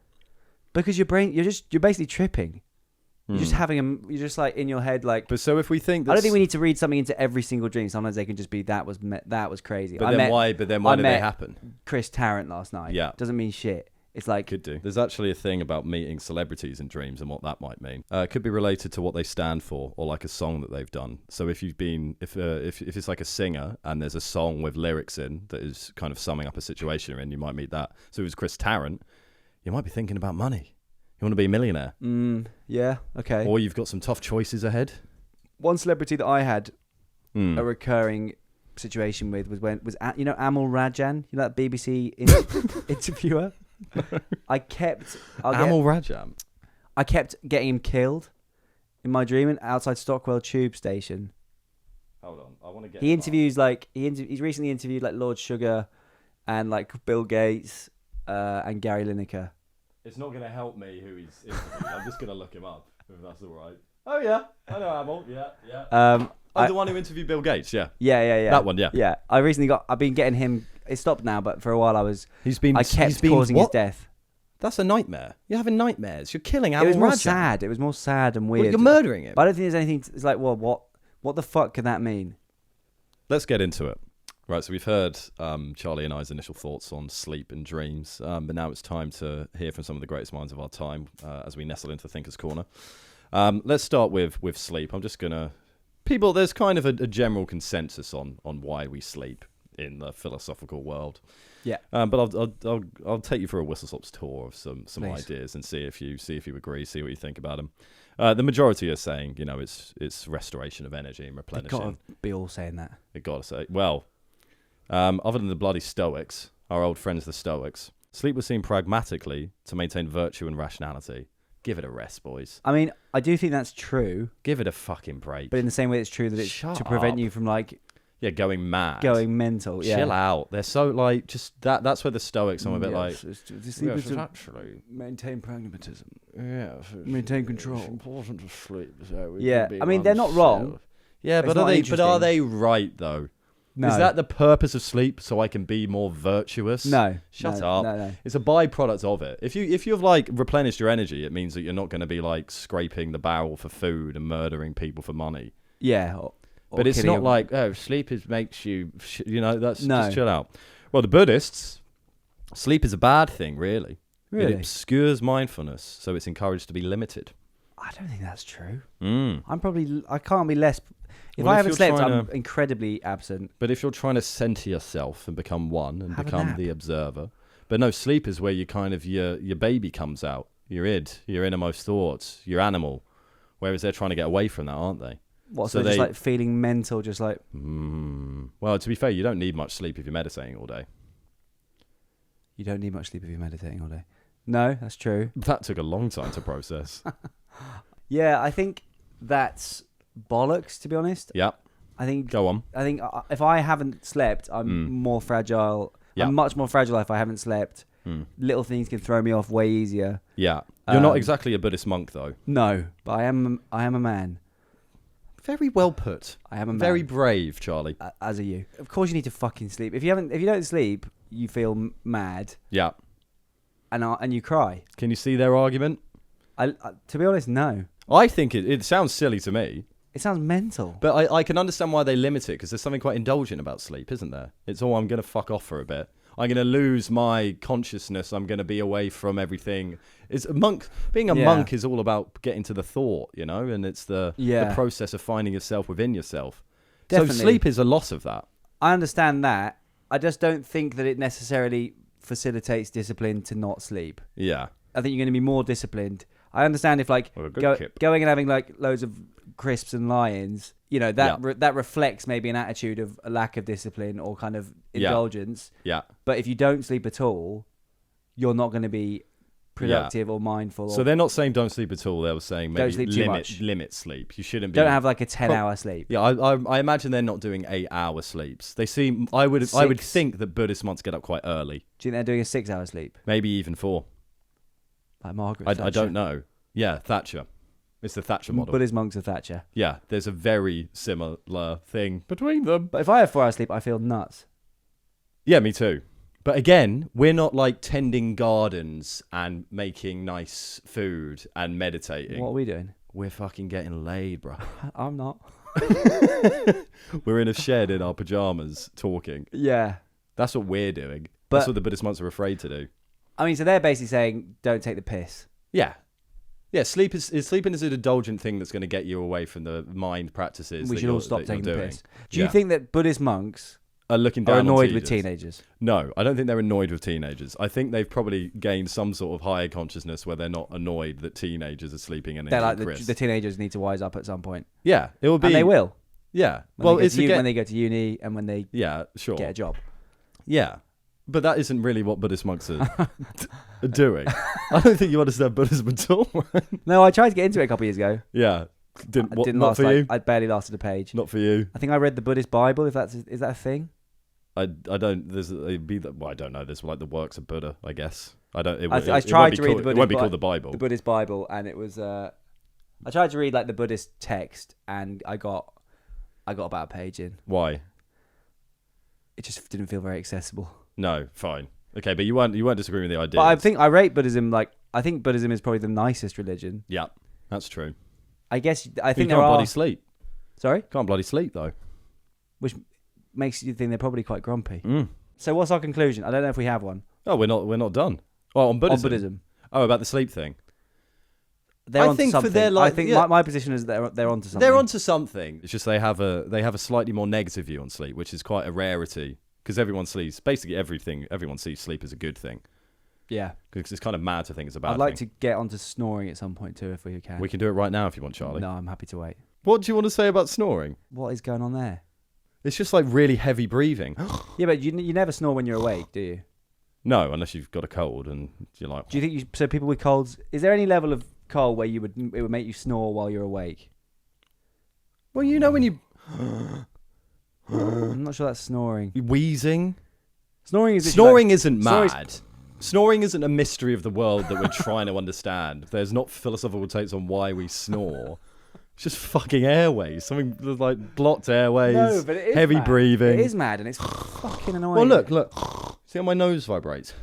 Because your brain, you're basically tripping. You're just having them. You're just like in your head, like. But so if we think, I don't think we need to read something into every single dream. Sometimes they can just be that was crazy. But then why did they happen? Chris Tarrant last night. Yeah, doesn't mean shit. It's like could do. There's actually a thing about meeting celebrities in dreams and what that might mean. It could be related to what they stand for or like a song that they've done. So if you've been, if it's like a singer and there's a song with lyrics in that is kind of summing up a situation, and you might meet that. So if it's Chris Tarrant, you might be thinking about money. You want to be a millionaire. Yeah. Okay. Or you've got some tough choices ahead. One celebrity that I had a recurring situation with was Amal Rajan, that BBC interviewer. I kept getting him killed in my dream outside Stockwell Tube Station. Hold on, I want to get. He interviews he's recently interviewed like Lord Sugar, and like Bill Gates, and Gary Lineker. It's not going to help me who he's interviewed. I'm just going to look him up if that's all right. Oh yeah, I know Amal. Yeah. The one who interviewed Bill Gates. Yeah. Yeah. That one. Yeah. Yeah. I've been getting him. It stopped now, but for a while I kept causing his death. That's a nightmare. You're having nightmares. You're killing Amal. It was more sad. It was more sad and weird. Well, you're murdering him. But I don't think there's anything. It's like, well, what the fuck could that mean? Let's get into it. Right, so we've heard Charlie and I's initial thoughts on sleep and dreams, but now it's time to hear from some of the greatest minds of our time as we nestle into Thinker's Corner. Let's start with sleep. I'm just going to... People, there's kind of a general consensus on why we sleep in the philosophical world. Yeah. But I'll take you for a whistle-stop's tour of some Please. ideas and see if you agree, see what you think about them. The majority are saying, it's restoration of energy and replenishing. They've got to be all saying that. They've got to say... Well... other than the bloody Stoics, our old friends the Stoics, sleep was seen pragmatically to maintain virtue and rationality. Give it a rest, boys. I mean, I do think that's true. Give it a fucking break. But in the same way it's true that it's to prevent you from going mad. Going mental. Yeah. Chill out. They're so just that's where the Stoics are a bit Sleep is actually maintain pragmatism. Yeah. Maintain control. It's important to sleep. So I mean, they're not wrong. Yeah, but are they right though? No. Is that the purpose of sleep? So I can be more virtuous? No. Shut up. No. It's a byproduct of it. If you've replenished your energy, it means that you're not going to be scraping the barrel for food and murdering people for money. Yeah. But it's not sleep makes you. Just chill out. Well, the Buddhists, sleep is a bad thing, really. Really? It obscures mindfulness, so it's encouraged to be limited. I don't think that's true. Mm. I can't be less. If I haven't slept, I'm incredibly absent. But if you're trying to center yourself and become one and Have a become nap. the observer. But no, sleep is where you kind of, your baby comes out. Your id, your innermost thoughts, your animal. Whereas they're trying to get away from that, aren't they? What, so just feeling mental, just like... Well, to be fair, you don't need much sleep if you're meditating all day. You don't need much sleep if you're meditating all day. No, that's true. That took a long time to process. Yeah, I think that's bollocks, to be honest. Yeah. I think. Go on. I think if I haven't slept, I'm more fragile. Yeah. I'm much more fragile if I haven't slept. Little things can throw me off way easier. Yeah. You're not exactly a Buddhist monk, though. No, but I am a man. Very well put. I am a man. Very brave, Charlie. As are you. Of course, you need to fucking sleep. If you don't sleep, you feel mad. Yeah. And you cry. Can you see their argument? To be honest, no. I think it sounds silly to me. It sounds mental. But I can understand why they limit it, because there's something quite indulgent about sleep, isn't there? It's I'm going to fuck off for a bit. I'm going to lose my consciousness. I'm going to be away from everything. It's a monk. Being a monk is all about getting to the thought, and it's the process of finding yourself within yourself. Definitely. So sleep is a loss of that. I understand that. I just don't think that it necessarily facilitates discipline to not sleep. Yeah. I think you're going to be more disciplined. I understand if going and having loads of crisps and lions, that reflects maybe an attitude of a lack of discipline or kind of indulgence. Yeah. But if you don't sleep at all, you're not going to be productive or mindful. So they're not saying don't sleep at all. They were saying maybe sleep too much. limit sleep. You shouldn't be. Don't have like a 10-hour sleep. Yeah, I imagine they're not doing 8-hour sleeps. They seem. I would think that Buddhist monks get up quite early. Do you think they're doing a 6-hour sleep? Maybe even 4. Like Margaret Thatcher. I don't know. Yeah, Thatcher. It's the Thatcher model. Buddhist monks are Thatcher. Yeah, there's a very similar thing between them. But if I have 4 hours sleep, I feel nuts. Yeah, me too. But again, we're not like tending gardens and making nice food and meditating. What are we doing? We're fucking getting laid, bro. I'm not. We're in a shed in our pajamas talking. Yeah. That's what we're doing. But, that's what the Buddhist monks are afraid to do. I mean, so they're basically saying, don't take the piss. Yeah. Yeah, sleeping is an indulgent thing that's going to get you away from the mind practices. We should all stop taking the piss. Do you Yeah. think that Buddhist monks are looking down are on annoyed with teenagers? teenagers? No, I don't think they're annoyed with teenagers. I think they've probably gained some sort of higher consciousness where they're not annoyed that teenagers are sleeping and They're eating like, crisps. the teenagers need to wise up at some point. Yeah, it will be. And they will. Yeah. When they go to uni and when they yeah, sure. get a job. Yeah. But that isn't really what Buddhist monks are doing. I don't think you understand Buddhism at all. No, I tried to get into it a couple of years ago. Yeah. Didn't Not last for you? I barely lasted a page. Not for you. I think I read the Buddhist Bible. Is that a thing? I don't. I don't know. There's like the works of Buddha, I guess. I don't. I tried to read the Buddhist. It won't be called the Bible. The Buddhist Bible, and it was. I tried to read like the Buddhist text, and I got about a page in. Why? It just didn't feel very accessible. No, fine. Okay, but you weren't disagreeing with the idea. But I think I rate Buddhism I think Buddhism is probably the nicest religion. Yeah, that's true. I guess I But think you can't bloody sleep. Sorry? Can't bloody sleep though. Which makes you think they're probably quite grumpy. Mm. So what's our conclusion? I don't know if we have one. Oh, we're not done. Oh, on Buddhism. On Buddhism. Oh, about the sleep thing. They're I onto think for something. their, like, I think yeah. my position is they're onto something. They're onto something. It's just they have a slightly more negative view on sleep, which is quite a rarity because everyone sleeps. Basically, everyone sees sleep as a good thing. Yeah, because it's kind of mad to think it's a bad I'd like thing. to get onto snoring at some point too, if we can. We can do it right now if you want, Charlie. No, I'm happy to wait. What do you want to say about snoring? What is going on there? It's just like really heavy breathing. Yeah, but you never snore when you're awake, do you? No, unless you've got a cold and you're like. Do you think so? People with colds, is there any level of cold where it would make you snore while you're awake? Well, you know when you I'm not sure that's snoring. wheezing. Snoring Isn't snoring's- mad. Snoring isn't a mystery of the world that we're trying to understand. There's not philosophical takes on why we snore. It's just fucking airways. Something like blocked airways. No, but it is heavy mad. breathing. It is mad and it's fucking annoying. Well, look. See how my nose vibrates?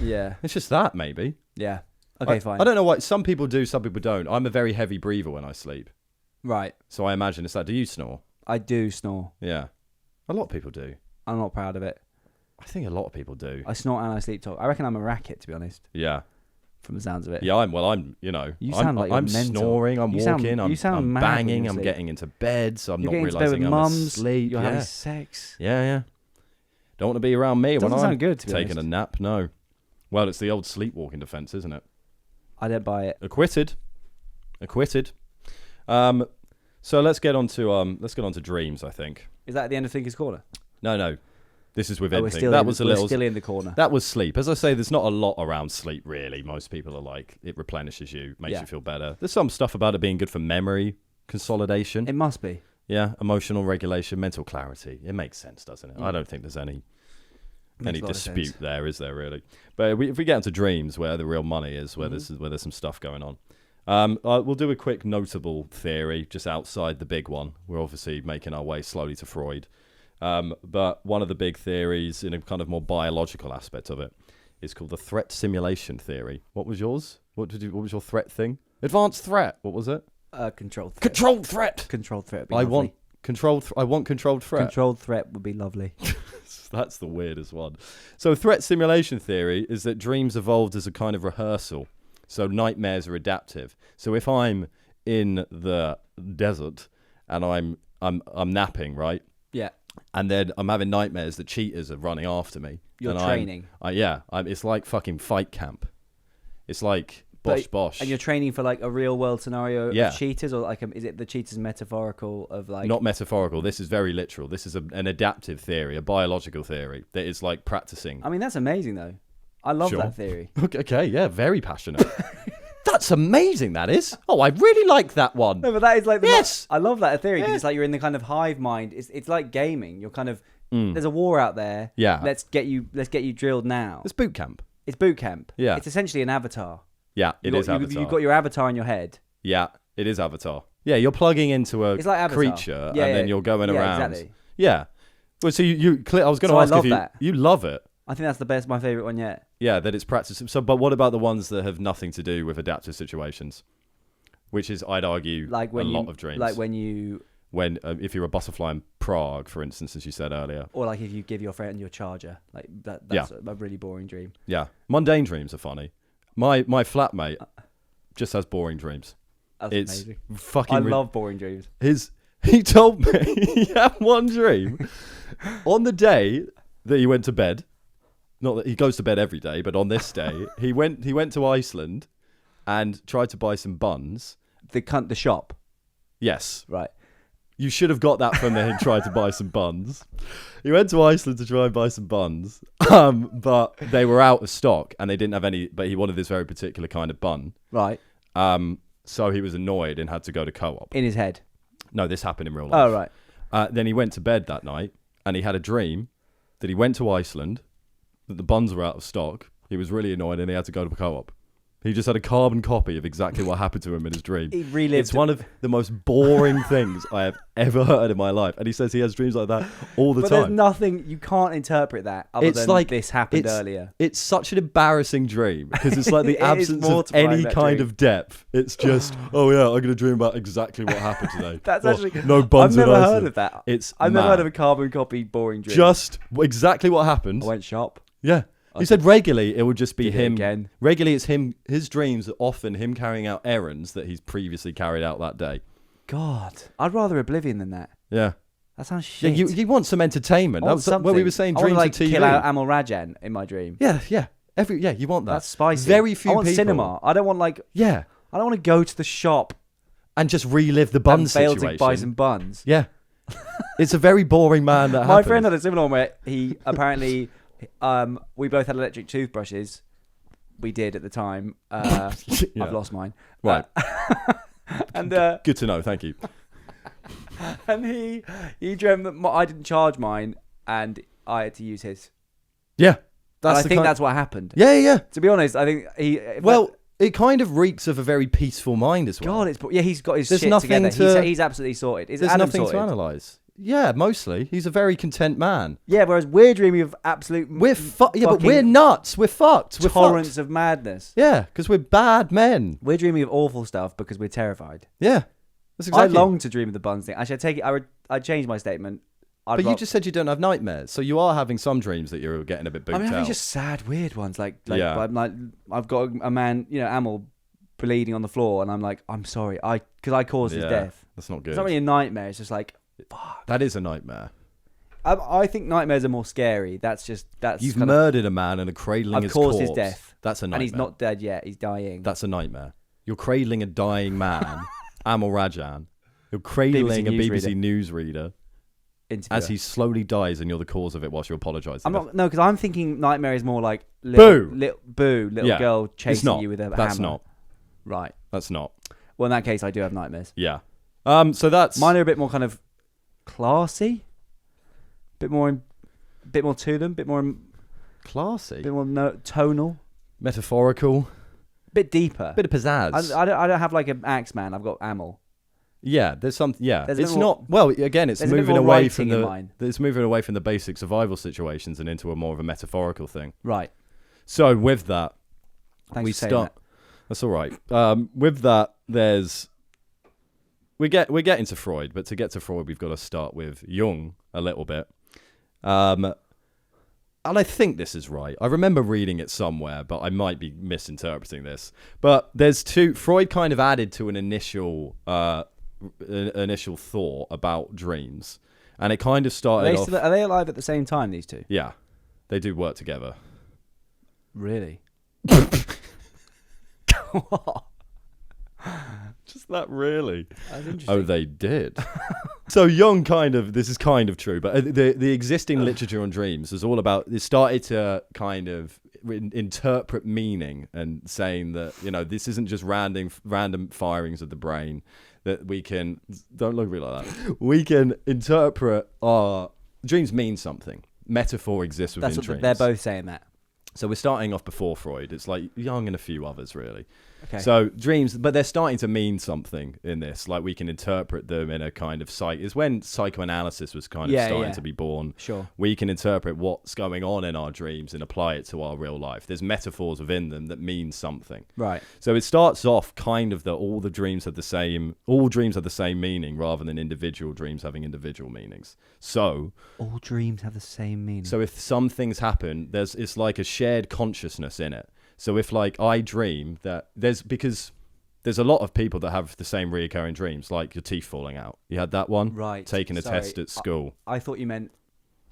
Yeah. It's just that, maybe. Yeah. Okay, fine. I don't know why. Some people do, some people don't. I'm a very heavy breather when I sleep. Right. So I imagine it's that. Do you snore? I do snore. Yeah. A lot of people do. I'm not proud of it. I think a lot of people do. I snort and I sleep talk. I reckon I'm a racket, to be honest, Yeah. from the sounds of it. Yeah, I'm, You sound like you're I'm mental. snoring, I'm You sound- walking, you sound I'm mad when banging, you I'm sleep. getting into bed, so I'm You're not getting into bed with realising I'm mums. asleep. You're yeah. having sex. Yeah. Don't want to be around me when Doesn't I'm sound good, to be taking honest. a nap, no. Well, it's the old sleepwalking defence, isn't it? I don't buy it. Acquitted. So let's get on to dreams, I think. Is that at the end of Thinker's Corner? No. This is with We're anything. still That in, was a we're little still in the corner. That was sleep. As I say, there's not a lot around sleep, really. Most people are like, it replenishes you, makes Yeah. you feel better. There's some stuff about it being good for memory consolidation. It must be. Yeah, emotional regulation, mental clarity. It makes sense, doesn't it? I don't think there's any Makes a lot of dispute sense. there, is there really? But if we get into dreams, where the real money is, where there's some stuff going on. We'll do a quick notable theory just outside the big one. We're obviously making our way slowly to Freud. But one of the big theories in a kind of more biological aspect of it is called the threat simulation theory. What was yours? What was your threat thing? Advanced threat. What was it? Controlled threat. Controlled threat. Controlled threat would be I lovely. want controlled threat. Controlled threat would be lovely. That's the weirdest one. So threat simulation theory is that dreams evolved as a kind of rehearsal. So nightmares are adaptive. So if I'm in the desert and I'm napping, right? Yeah. And then I'm having nightmares that cheaters are running after me. You're and training. it's like fucking fight camp. It's like Bosh, bosh. And you're training for like a real world scenario Yeah. of cheetahs, or like is it the cheetahs metaphorical of like? Not metaphorical. This is very literal. This is an adaptive theory, a biological theory that is like practicing. I mean, that's amazing though. I love Sure. that theory. Okay, yeah, very passionate. That's amazing, that is. Oh, I really like that one. No, but that is like Yes. I love that theory because Yeah. it's like you're in the kind of hive mind. It's like gaming. You're kind of there's a war out there. Yeah. Let's get you drilled now. It's boot camp. It's boot camp. Yeah. It's essentially an avatar. Yeah, it is Avatar. You've got your avatar in your head. Yeah, it is Avatar. Yeah, you're plugging into a It's like Avatar. creature, Yeah, and then yeah. you're going Yeah, around. exactly. Yeah. Well, so I was going to So I ask love if that. you love it. I think that's my favorite one yet. Yeah, that it's practicing. So, but what about the ones that have nothing to do with adaptive situations? Which is, I'd argue, Like when a you, lot of dreams. Like when you, If you're a butterfly in Prague, for instance, as you said earlier. or like if you give your friend your charger, like that's a really boring dream. Yeah, mundane dreams are funny. My flatmate just has boring dreams. That's It's amazing. fucking. I love boring dreams. He told me he had one dream on the day that he went to bed. Not that he goes to bed every day, but on this day he went to Iceland and tried to buy some buns. The shop, Yes, right? you should have got that from there. He tried to buy some buns. He went to Iceland to try and buy some buns, but they were out of stock and they didn't have any. But he wanted this very particular kind of bun. Right. So he was annoyed and had to go to Co-op. In his head. No, this happened in real life. Oh, right. Then he went to bed that night and he had a dream that he went to Iceland, that the buns were out of stock. He was really annoyed and he had to go to Co-op. He just had a carbon copy of exactly what happened to him in his dream. He relived. It's one of the most boring things I have ever heard in my life. And he says he has dreams like that all the But time. there's nothing, you can't interpret that other It's than like- this happened it's- earlier. It's such an embarrassing dream because it's like the It is absence of mortifying, any that kind dream. of depth. It's just, oh yeah, I'm going to dream about exactly what happened today. That's Or, actually, no buns I've in never heard Iceland. of that. It's I've never mad. heard of a carbon copy boring dream. Just exactly what happened. I went shop. Yeah. He said regularly it would just be Did it him. again. Regularly it's him. His dreams are often him carrying out errands that he's previously carried out that day. God, I'd rather Oblivion than that. Yeah. That sounds Yeah, shit. you want some entertainment. That was what we were saying. I want Dreams to, like, of TV. kill out Amal Rajan in my dream. Yeah. You want that. That's spicy. Very few I want people. cinema. I don't want Yeah. I don't want to go to the shop And just relive the bun and fail situation. to buy some buns. Yeah. It's a very boring man that My happens. friend had a similar one where he apparently, we both had electric toothbrushes. We did at the time. Yeah. I've lost mine. Right. And Good to know. Thank you. and he dreamt that I didn't charge mine and I had to use his. Yeah. And I the think kind- that's what happened. Yeah. To be honest, I think Well, it kind of reeks of a very peaceful mind as well. God, he's got his There's shit nothing together. to- He's absolutely sorted. Is There's Adam nothing sorted? to analyse. Yeah, mostly. He's a very content man. Yeah, whereas we're dreaming of absolute We're but we're fucking nuts. We're fucked. We're torrents fucked. of madness. Yeah, because we're bad men. We're dreaming of awful stuff because we're terrified. Yeah, that's exactly. I long to dream of the buns thing. Actually, I take it. I changed my statement. But you just said you don't have nightmares, so you are having some dreams that you're getting a bit booked I'm having out. just sad, weird ones. Like Yeah. I'm like I've got a man, Amal, bleeding on the floor, and I'm like, I'm sorry, because I caused his Yeah, death. That's not good. It's not really a nightmare. It's just like, That is a nightmare. I think nightmares are more scary. That's You've kind of, murded a man and are cradling I've his caused his corpse. death. That's a nightmare. and he's not dead yet. He's dying. That's a nightmare. You're cradling a dying man, Amal Rajan. You're cradling a BBC newsreader Interviewer. as he slowly dies, and you're the cause of it whilst you're apologising. I'm not because I'm thinking nightmare is more like little Yeah, girl It's chasing not. you with a hammer. That's not. Right. That's not. Well, in that case, I do have nightmares. Yeah. So that's Mine are a bit more kind of classy, bit more to them, bit more classy, tonal, metaphorical, bit deeper. bit of pizzazz. I don't have like an Axeman. I've got Amal. Yeah, there's something. Yeah, There's a it's bit more- not. Well, again, it's there's a bit moving more away from writing in the. mine. It's moving away from the basic survival situations and into a more of a metaphorical thing. Right. So with that, Thanks we for saying start. That's all right. With that, we're getting to Freud, but to get to Freud, we've got to start with Jung a little bit. And I think this is right. I remember reading it somewhere, but I might be misinterpreting this. But there's two. Freud kind of added to an initial thought about dreams, and it kind of started off. Are they alive at the same time? These two. Yeah, they do work together. Really? Just that, really? That's interesting. Oh, they did. So Jung this is kind of true, but the existing literature on dreams is all about, it started to kind of interpret meaning and saying that, this isn't just random firings of the brain, that we can, don't look at me like that, we can interpret our dreams mean something. Metaphor exists within That's what dreams. they're both saying that. So we're starting off before Freud. It's like Jung and a few others, really. Okay. So dreams, but they're starting to mean something in this. Like we can interpret them in a kind of It's when psychoanalysis was kind of starting to be born. Sure. We can interpret what's going on in our dreams and apply it to our real life. There's metaphors within them that mean something. Right. So it starts off kind of that all dreams have the same meaning, rather than individual dreams having individual meanings. So All dreams have the same meaning. so if some things happen, it's like a shared consciousness in it. So if like I dream that because there's a lot of people that have the same reoccurring dreams, like your teeth falling out. You had that one? Right. Taking a test at school. I thought you meant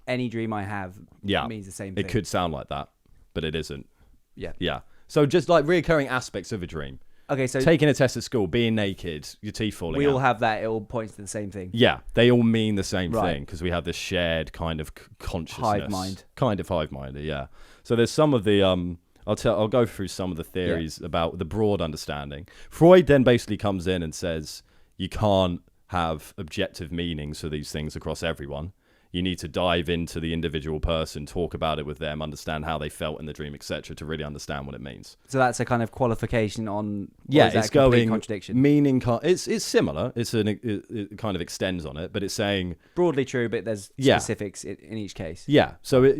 any dream I have means the same thing. It could sound like that, but it isn't. Yeah. Yeah. So just like reoccurring aspects of a dream. Okay, so Taking a test at school, being naked, your teeth falling out. we all have that. It all points to the same thing. Yeah, they all mean the same Right. thing because we have this shared kind of consciousness. Hive mind. Kind of hive mind, yeah. So there's some of the I'll go through some of the theories about the broad understanding. Freud then basically comes in and says you can't have objective meanings for these things across everyone. You need to dive into the individual person, talk about it with them, understand how they felt in the dream, etc., to really understand what it means. So that's a kind of qualification on. Yeah, is that it's a complete going contradiction. meaning. It's similar. It kind of extends on it, but it's saying Broadly true, but there's Yeah. specifics in each case. yeah. So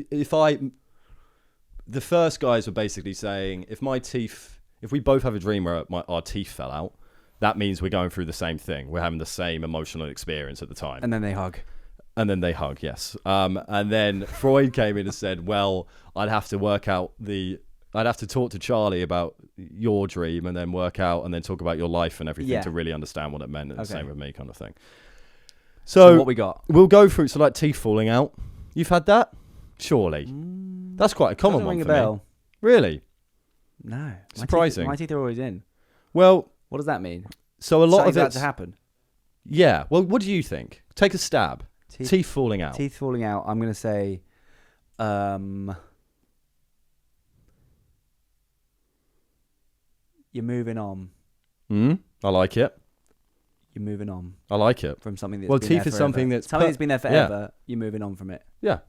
the first guys were basically saying if we both have a dream where our teeth fell out, that means we're going through the same thing. We're having the same emotional experience at the time. And then they hug. And then they hug, yes. And then Freud came in and said, well, I'd have to talk to Charlie about your dream and then work out and then talk about your life and everything to really understand what it meant. And the same with me kind of thing. So what we got? We'll go through, so like teeth falling out. You've had that? Surely. That's quite a common Doesn't one ring for a bell. me. Really? No. Surprising. My teeth are always in. Well, What does that mean? so a lot Something's of about it. to happen. Yeah. Well, what do you think? Take a stab. Teeth falling out. Teeth falling out. I'm going to say, you're moving on. I like it. You're moving on I like it. from something that's Well, been teeth there is forever. something that's that's been there forever. You're moving on from it. Yeah.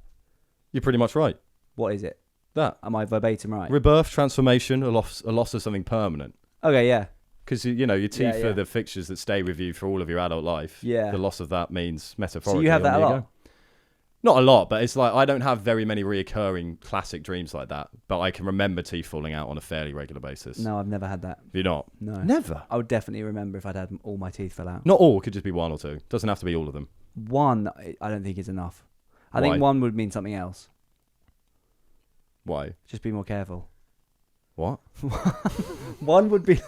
You're pretty much right. What is it? That. Am I verbatim right? Rebirth, transformation, a loss of something permanent. Okay, yeah. Because, your teeth Yeah. are the fixtures that stay with you for all of your adult life. Yeah. The loss of that means metaphorically. So you have that a there you lot? go. Not a lot, but it's like I don't have very many reoccurring classic dreams like that. But I can remember teeth falling out on a fairly regular basis. No, I've never had that. You're not? No. Never? I would definitely remember if I'd had all my teeth fell out. Not all. Could just be one or two. Doesn't have to be all of them. One, I don't think is enough. I Why? think one would mean something else. Why? Just be more careful. What? One would be...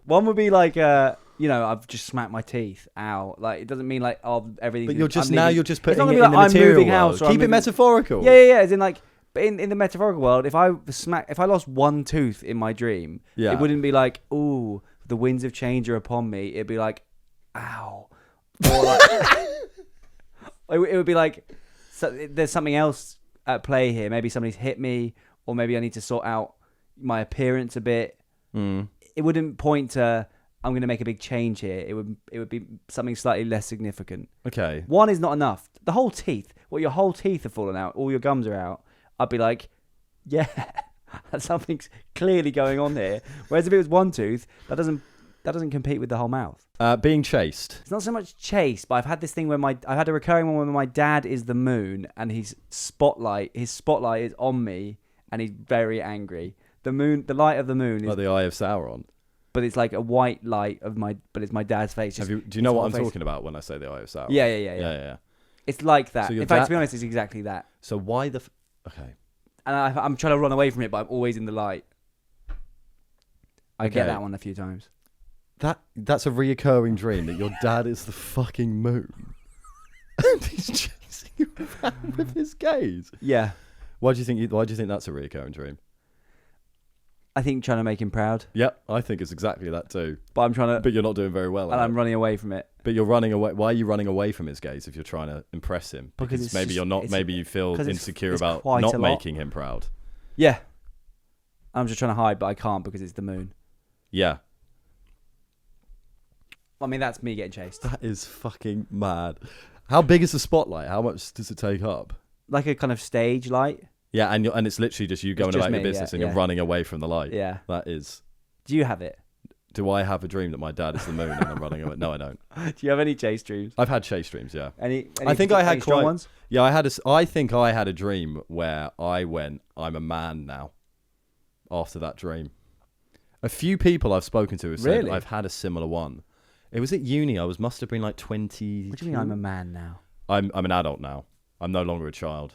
One would be like, I've just smacked my teeth. Ow. Like, it doesn't mean like, everything. But you're just it's putting not it gonna in be the like, I'm material moving world. house or Keep I'm it moving- metaphorical. Yeah. As in like, but in the metaphorical world, if I lost one tooth in my dream, Yeah. it wouldn't be like, ooh, the winds of change are upon me. It'd be like, ow. Or like, it would be like, there's something else at play here. Maybe somebody's hit me, or maybe I need to sort out my appearance a bit. It wouldn't point to, I'm going to make a big change here. It would be something slightly less significant. Okay. One is not enough. The whole teeth, your whole teeth are falling out, all your gums are out. I'd be like, yeah, something's clearly going on here. Whereas if it was one tooth, that doesn't compete with the whole mouth. Being chased. It's not so much chase, but I've had this thing where I've had a recurring one where my dad is the moon and his spotlight is on me and he's very angry. The light of the moon is, Like the Eye of Sauron. but it's like a white light but it's my dad's face. Do you know what I'm face. talking about when I say the Eye of Sauron? Yeah. It's like that. So your In fact, dad- to be honest, it's exactly that. So why the... Okay. And I'm trying to run away from it, but I'm always in the light. I get Okay. that one a few times. That's a reoccurring dream that your dad is the fucking moon. And he's chasing you around with his gaze. Yeah. Why do you think that's a reoccurring dream? I think trying to make him proud, Yep, I think it's exactly that too. but I'm trying to, But you're not doing very well. and at I'm it. running away from it. But you're running away. Why are you running away from his gaze if you're trying to impress him? Because it's maybe just- you're not. it's- Maybe you feel 'cause insecure it's about quite not a lot. making him proud. Yeah. I'm just trying to hide, but I can't because it's the moon. Yeah, I mean, that's me getting chased. that is fucking mad. How big is the spotlight? How much does it take up? Like a kind of stage light. Yeah, and it's literally just you going just about your me, business yeah, and you're yeah. running away from the light. Yeah. That is. Do you have it? Do I have a dream that my dad is the moon and I'm running away? No, I don't. Do you have any chase dreams? I've had chase dreams. Yeah. Any I think I had any strong quite- ones. Yeah, I think I had a dream where I went, I'm a man now. After that dream, a few people I've spoken to have said Really? I've had a similar one. It was at uni. must have been like 20. What do you mean I'm a man now? I'm an adult now. I'm no longer a child.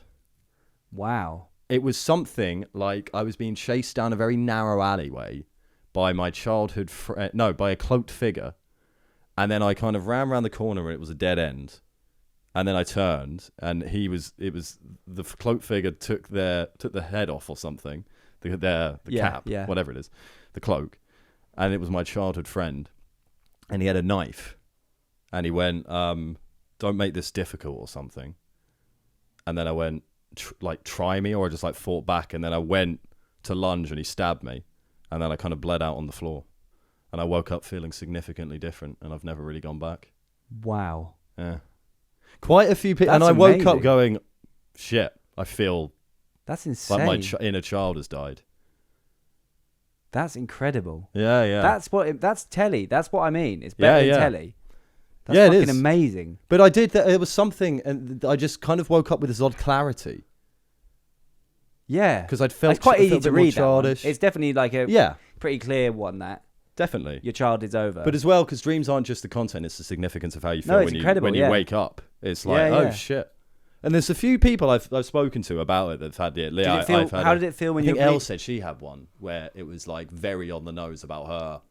Wow. It was something like I was being chased down a very narrow alleyway by my childhood friend. No, by a cloaked figure, and then I kind of ran around the corner and it was a dead end. And then I turned, and the cloaked figure took the head off or something, the Yeah, cap, yeah. whatever it is, the cloak, and it was my childhood friend, and he had a knife, and he went, "Don't make this difficult" or something, and then I went, "Try me," or I just like fought back, and then I went to lunge, and he stabbed me, and then I kind of bled out on the floor, and I woke up feeling significantly different, and I've never really gone back. Wow. Yeah. Quite a few people, and That's I woke up amazing. going, "Shit, I feel That's insane. like my inner child has died." That's incredible. Yeah, yeah. That's telly. That's what I mean. It's Yeah, better yeah. than telly. That's Yeah, it fucking is. amazing. But I did that. It was something, and I just kind of woke up with this odd clarity Yeah. because I'd felt It's quite I easy felt a to bit more read that one. childish. It's definitely like a Yeah, pretty clear one that definitely. your child is over. But as well, because dreams aren't just the content; it's the significance of how you feel No, it's when incredible, you yeah. wake up. It's like, Yeah, oh yeah. shit. And there's a few people I've spoken to about it that've had it. did it feel, how did it feel when I you think were Elle said she had one where it was like very on the nose about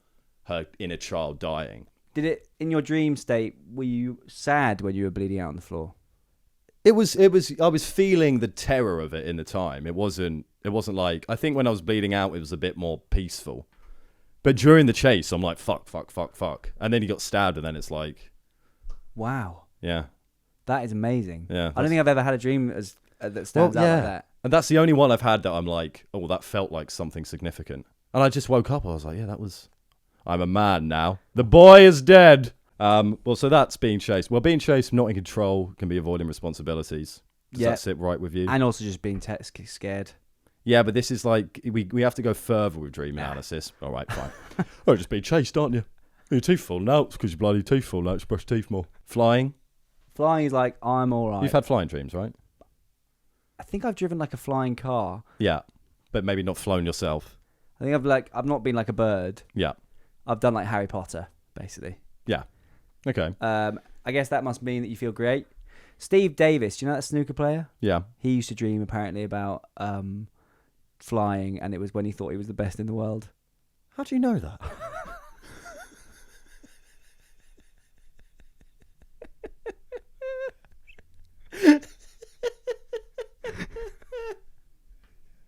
her inner child dying. Did it in your dream state? Were you sad when you were bleeding out on the floor? It was I was feeling the terror of it in the time. It wasn't like, I think when I was bleeding out it was a bit more peaceful. But during the chase I'm like fuck. And then he got stabbed and then it's like, Wow, yeah. that is amazing. Yeah. I don't think I've ever had a dream that stands out like that. And that's the only one I've had that I'm like, oh, that felt like something significant. And I just woke up, I was like, yeah, I'm a man now. The boy is dead. Well, so that's being chased. Well, being chased, not in control, can be avoiding responsibilities. Does Yeah. that sit right with you? And also just being scared. Yeah, but this is like, we have to go further with dream analysis. All right, fine. Oh, just being chased, aren't you? Your teeth falling out. It's because your bloody teeth falling out. Just brush teeth more. Flying. Flying is like, I'm all right. You've had flying dreams, right? I think I've driven like a flying car. Yeah, but maybe not flown yourself. I think I've not been like a bird. Yeah, I've done like Harry Potter, basically. yeah. Okay. I guess that must mean that you feel great. Steve Davis, do you know that snooker player? Yeah. He used to dream apparently about flying, and it was when he thought he was the best in the world. How do you know that?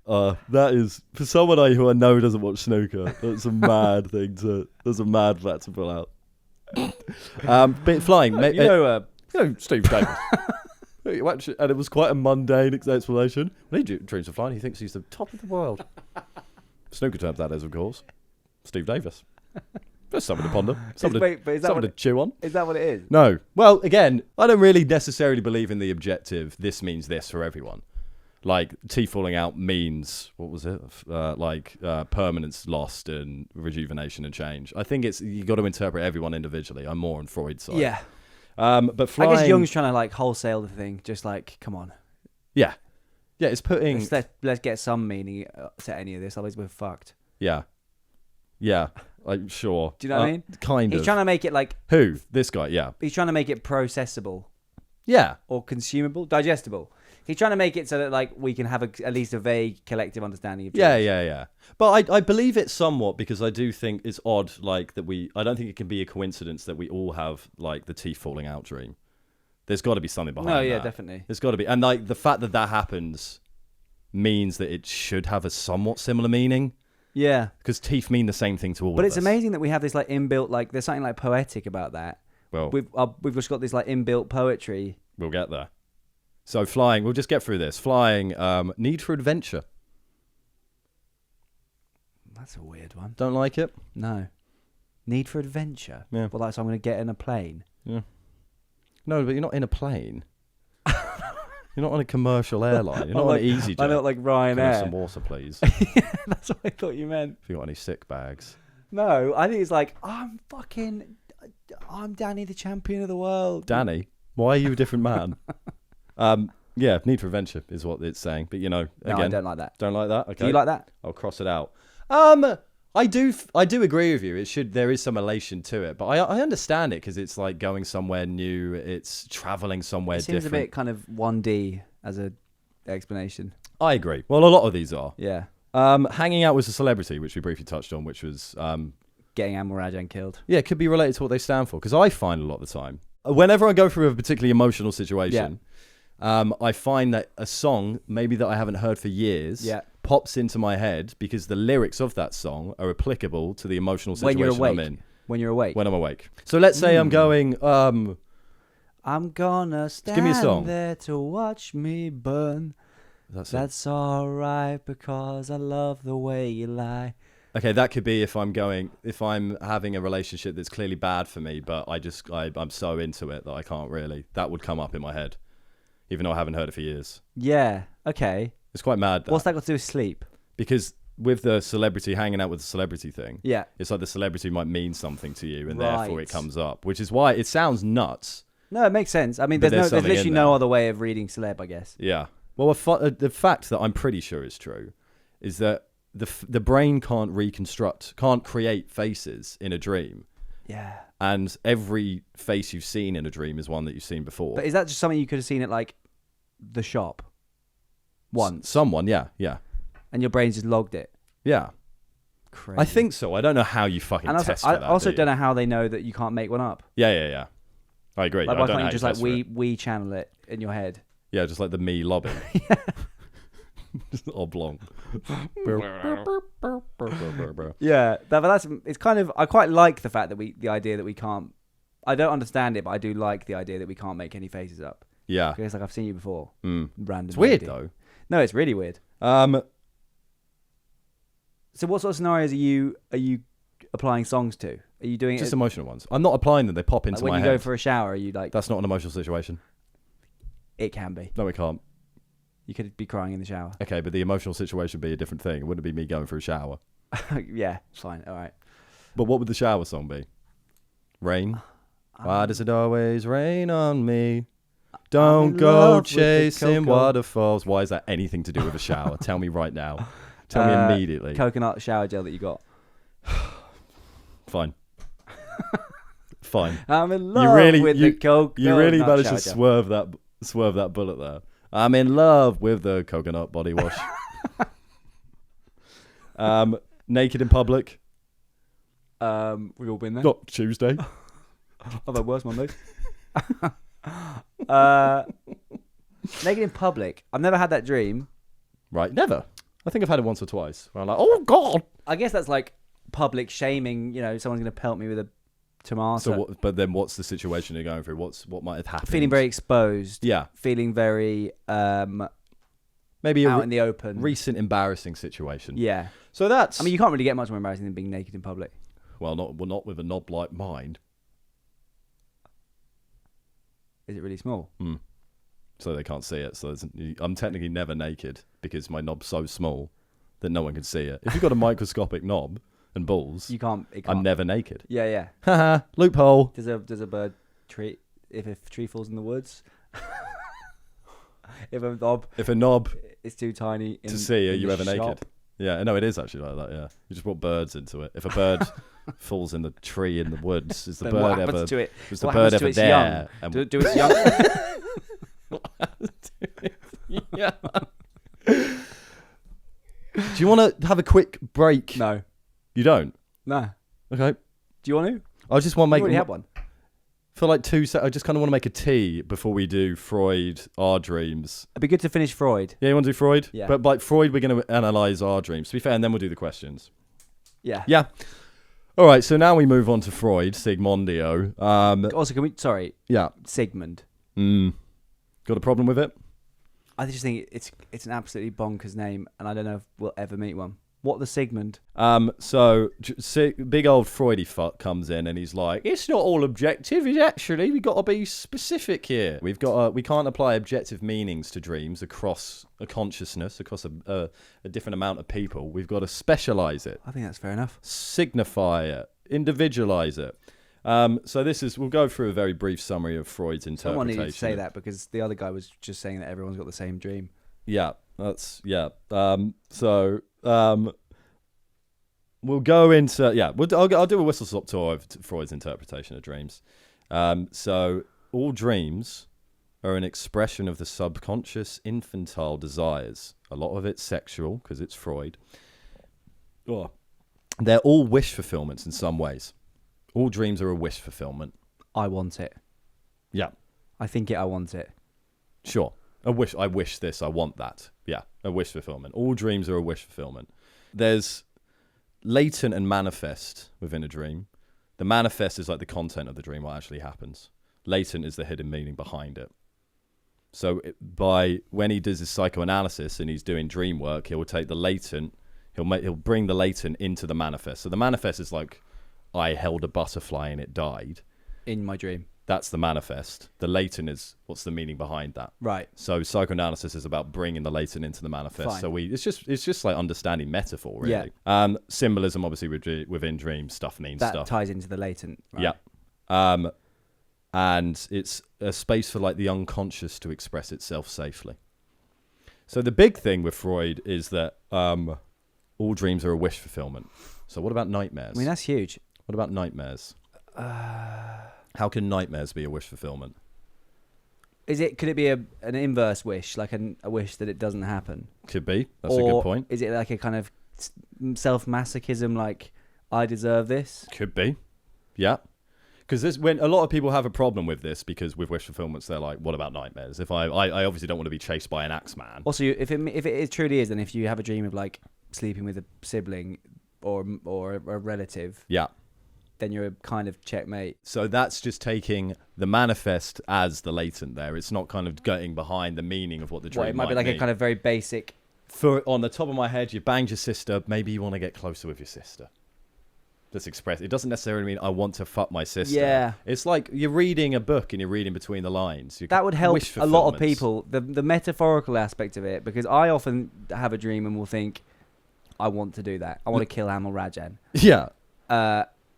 That is, for someone who I know doesn't watch snooker, that's a mad thing that's a mad fact to pull out. But flying, You know Steve Davis. and it was quite a mundane explanation. When he dreams of flying, he thinks he's the top of the world. Snooker terms, that is, of course. Steve Davis. There's something to ponder. Something Wait, but is that something to what chew on. is that what it is? No. Well, again, I don't really necessarily believe in the objective, this means this for everyone. Like, teeth falling out means, what was it? Permanence lost and rejuvenation and change. I think you got to interpret everyone individually. I'm more on Freud's side. Yeah. But flying... I guess Jung's trying to like wholesale the thing, just like, come on, Yeah. Yeah, it's putting... let's get some meaning to any of this, otherwise we're fucked. Yeah. Yeah. I'm sure. Do you know what I mean? Kind He's of. trying to make it like Who? This guy, yeah. he's trying to make it processable Yeah. or consumable, digestible. He's trying to make it so that like we can have at least a vague collective understanding of Yeah, dreams. yeah. But I believe it somewhat because I do think it's odd, like, that I don't think it can be a coincidence that we all have, like, the teeth falling out dream. There's got to be something behind No, that. yeah, definitely. There's got to be. And, like, the fact that happens means that it should have a somewhat similar meaning. Yeah. Because teeth mean the same thing to all But of it's us. amazing that we have this like inbuilt, like there's something like poetic about that. Well, We've just got this like inbuilt poetry. we'll get there. So flying, we'll just get through this. Flying, need for adventure. That's a weird one. Don't like it? No. Need for adventure. Yeah. Well, that's I'm going to get in a plane. Yeah. No, but you're not in a plane. You're not on a commercial airline. You're not on EasyJet. I not like Can I have Ryanair. some water, please? That's what I thought you meant. If you got any sick bags. No, I think it's like I'm Danny, the champion of the world. Danny, why are you a different man? Yeah, need for adventure is what it's saying. But No, again, I don't like that. don't like that. Okay. Do you like that? I'll cross it out. I do agree with you. There is some elation to it, but I understand it because it's like going somewhere new. It's traveling somewhere It seems different. a bit kind of 1D as a explanation. I agree. Well, a lot of these are. Yeah. Hanging out with a celebrity, which we briefly touched on, which was Getting Amor Rajan killed. yeah, it could be related to what they stand for. Because I find a lot of the time, whenever I go through a particularly emotional situation, I find that a song, maybe that I haven't heard for years, pops into my head because the lyrics of that song are applicable to the emotional situation When you're awake. I'm in. When you're awake. When I'm awake. So let's say I'm going, I'm gonna stand give me a song. there to watch me burn. That's alright because I love the way you lie. Okay, that could be if I'm having a relationship that's clearly bad for me, but I'm so into it that I can't really. That would come up in my head, even though I haven't heard it for years. Yeah, okay. It's quite mad. What's that got to do with sleep? Because with the celebrity, hanging out with the celebrity thing, Yeah. it's like the celebrity might mean something to you, and Right. therefore it comes up, which is why it sounds nuts. No, it makes sense. I mean, But there's there's something literally in no there. other way of reading celeb, I guess. Yeah. Well, the fact that I'm pretty sure is true is that the brain can't create faces in a dream, Yeah. and every face you've seen in a dream is one that you've seen before. But is that just something you could have seen at like the shop once, Someone, yeah, and your brain's just logged it? yeah. Crazy. I think so. I don't know how you fucking And also, test for I that. also do don't you? know how they know that you can't make one up. Yeah. I agree. Like, I why don't know can't how you just like test for it. we channel it in your head? Yeah, just like the me lobby. Just oblong. Yeah, but it's kind of, I quite like the fact that the idea that we can't. I don't understand it, but I do like the idea that we can't make any faces up. Yeah. Because like I've seen you before. Mm. Random. It's weird lady. though. No, it's really weird. So what sort of scenarios are you applying songs to? Are you doing Just it emotional ones. I'm not applying them. They pop into like when my you head. go for a shower? Are you like That's not an emotional situation. it can be? No, it can't. You could be crying in the shower. Okay, but the emotional situation would be a different thing. It wouldn't be me going for a shower. Yeah, fine. All right. But what would the shower song be? Rain? Why does it always rain on me? Don't in go love with the chasing cocoa. waterfalls. Why is that anything to do with a shower? Tell me right now. Tell me immediately. Coconut shower gel that you got. Fine. Fine. I'm in love with the coconut. You really managed shower to gel. swerve that bullet there. I'm in love with the coconut body wash. Naked in public. We've all been there. Not Tuesday. I've had worse Mondays. Naked in public. I've never had that dream. Right, never. I think I've had it once or twice. Where I'm like, oh God. I guess that's like public shaming. You know, someone's going to pelt me with a tomato. So, but then what's the situation you're going through? What might have happened? Feeling very exposed. Yeah. Feeling very Maybe out in the open. recent embarrassing situation. Yeah. So that's. I mean, you can't really get much more embarrassing than being naked in public. well, not with a knob like mine. Is it really small? So they can't see it. So I'm technically never naked because my knob's so small that no one can see it. If you've got a microscopic knob and balls, You can't. It can't. I'm never naked. Yeah, yeah. Haha, loophole. Does a bird tree if a tree falls in the woods? If a knob If a knob is too tiny to see, are in you the ever shop. naked? Yeah, no, it is actually like that. Yeah, you just brought birds into it. If a bird falls in the tree in the woods, is the Then what bird happens ever? to it? Was the What bird happens to ever its there? young? Do its young? Yeah. Do you want to have a quick break? No, You don't. no. Okay. Do you want to? I just want to You make already had one. for like 2 seconds. I just kind of want to make a tea before we do Freud, our dreams. It'd be good to finish Freud. Yeah, you want to do Freud? Yeah. But like Freud, we're going to analyze our dreams. To be fair, and then we'll do the questions. Yeah. Yeah. All right, so now we move on to Freud, Sigmondio. Also, can we? Sorry, Yeah. Sigmund. Got a problem with it? I just think it's an absolutely bonkers name, and I don't know if we'll ever meet one. What the Sigmund? So big old Freudy fuck comes in and he's like, it's not all objective. It's actually, we got to be specific here. We can't apply objective meanings to dreams across a consciousness, across a different amount of people. We've got to specialize it, I think that's fair enough. signify it, individualize it. So we'll go through a very brief summary of Freud's interpretation. Someone needed to say that because the other guy was just saying that everyone's got the same dream. Yeah, we'll go into I'll do a whistle stop tour of Freud's interpretation of dreams. So all dreams are an expression of the subconscious infantile desires. A lot of it's sexual because it's Freud. Oh. They're all wish fulfillments in some ways. All dreams are a wish fulfillment. I want it. Yeah, I think it. I want it. sure. I wish this, I want that. Yeah, a wish fulfillment. All dreams are a wish fulfillment. There's latent and manifest within a dream. The manifest is like the content of the dream, what actually happens. Latent is the hidden meaning behind it. So when he does his psychoanalysis and he's doing dream work, he'll take the latent, he'll bring the latent into the manifest. So the manifest is like, I held a butterfly and it died. In my dream. That's the manifest. The latent is what's the meaning behind that. Right. So psychoanalysis is about bringing the latent into the manifest. Fine. So it's just like understanding metaphor, really. Yeah. Symbolism, obviously, within dreams, stuff means That stuff. ties into the latent. Right? Yeah. And it's a space for like the unconscious to express itself safely. So the big thing with Freud is that all dreams are a wish fulfillment. So what about nightmares? I mean, that's huge. What about nightmares? How can nightmares be a wish fulfillment? Could it be an inverse wish, like a wish that it doesn't happen? Could be. That's a good point. Is it like a kind of self-masochism, like, I deserve this? Could be. Yeah. Because when a lot of people have a problem with this, because with wish fulfillments, they're like, what about nightmares? If I obviously don't want to be chased by an Axeman. Also, if it truly is, then if you have a dream of, like, sleeping with a sibling or a relative... Yeah. Then you're a kind of checkmate. So that's just taking the manifest as the latent there. It's not kind of getting behind the meaning of what the dream It might be like mean. a kind of very basic... On the top of my head, you banged your sister. Maybe you want to get closer with your sister. Just express. It doesn't necessarily mean I want to fuck my sister. Yeah. It's like you're reading a book and you're reading between the lines. That would help wish a lot of fulfillments. people. The metaphorical aspect of it, because I often have a dream and will think, I want to do that. I want to kill Amal Rajan. Yeah.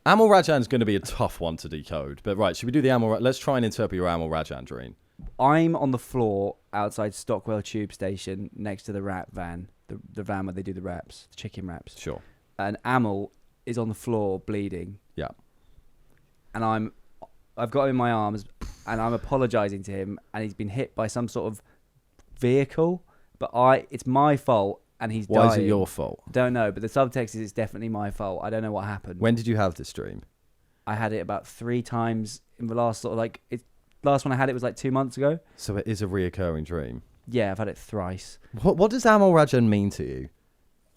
Amal Rajan's going to be a tough one to decode. But right, should we do the let's try and interpret your Amal Rajan dream. I'm on the floor outside Stockwell Tube Station next to the rap van, the van where they do the wraps, the chicken wraps. Sure. And Amal is on the floor bleeding. Yeah. And I've got him in my arms and I'm apologizing to him and he's been hit by some sort of vehicle, but it's my fault and he's dying. Why is it your fault? Don't know, but the subtext is it's definitely my fault. I don't know what happened. When did you have this dream? I had it about 3 times in the last last one I had it was like 2 months ago. So it is a reoccurring dream. Yeah, I've had it thrice. What does Amal Rajan mean to you?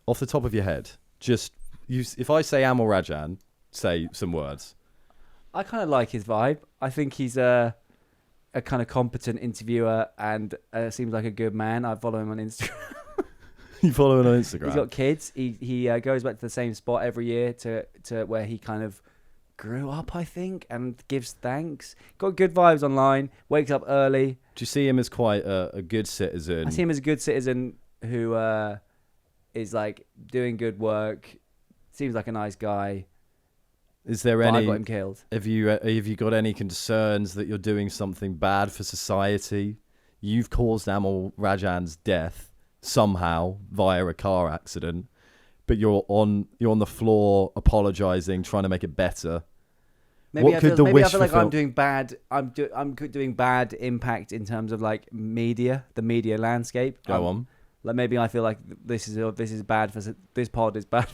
Off the top of your head. Just if I say Amal Rajan, say some words. I kind of like his vibe. I think he's a kind of competent interviewer and seems like a good man. I follow him on Instagram. You follow him on Instagram? He's got kids. He goes back to the same spot every year to where he kind of grew up, I think, and gives thanks. Got good vibes online. Wakes up early. Do you see him as quite a good citizen? I see him as a good citizen who is like doing good work. Seems like a nice guy. Is there But any? I got him killed. Have you got any concerns that you're doing something bad for society? You've caused Amal Rajan's death somehow via a car accident, but you're on the floor apologizing, trying to make it better. Maybe I feel like I'm doing bad. I'm doing bad impact in terms of like the media landscape. Go on. Like maybe I feel like this is bad for this pod is bad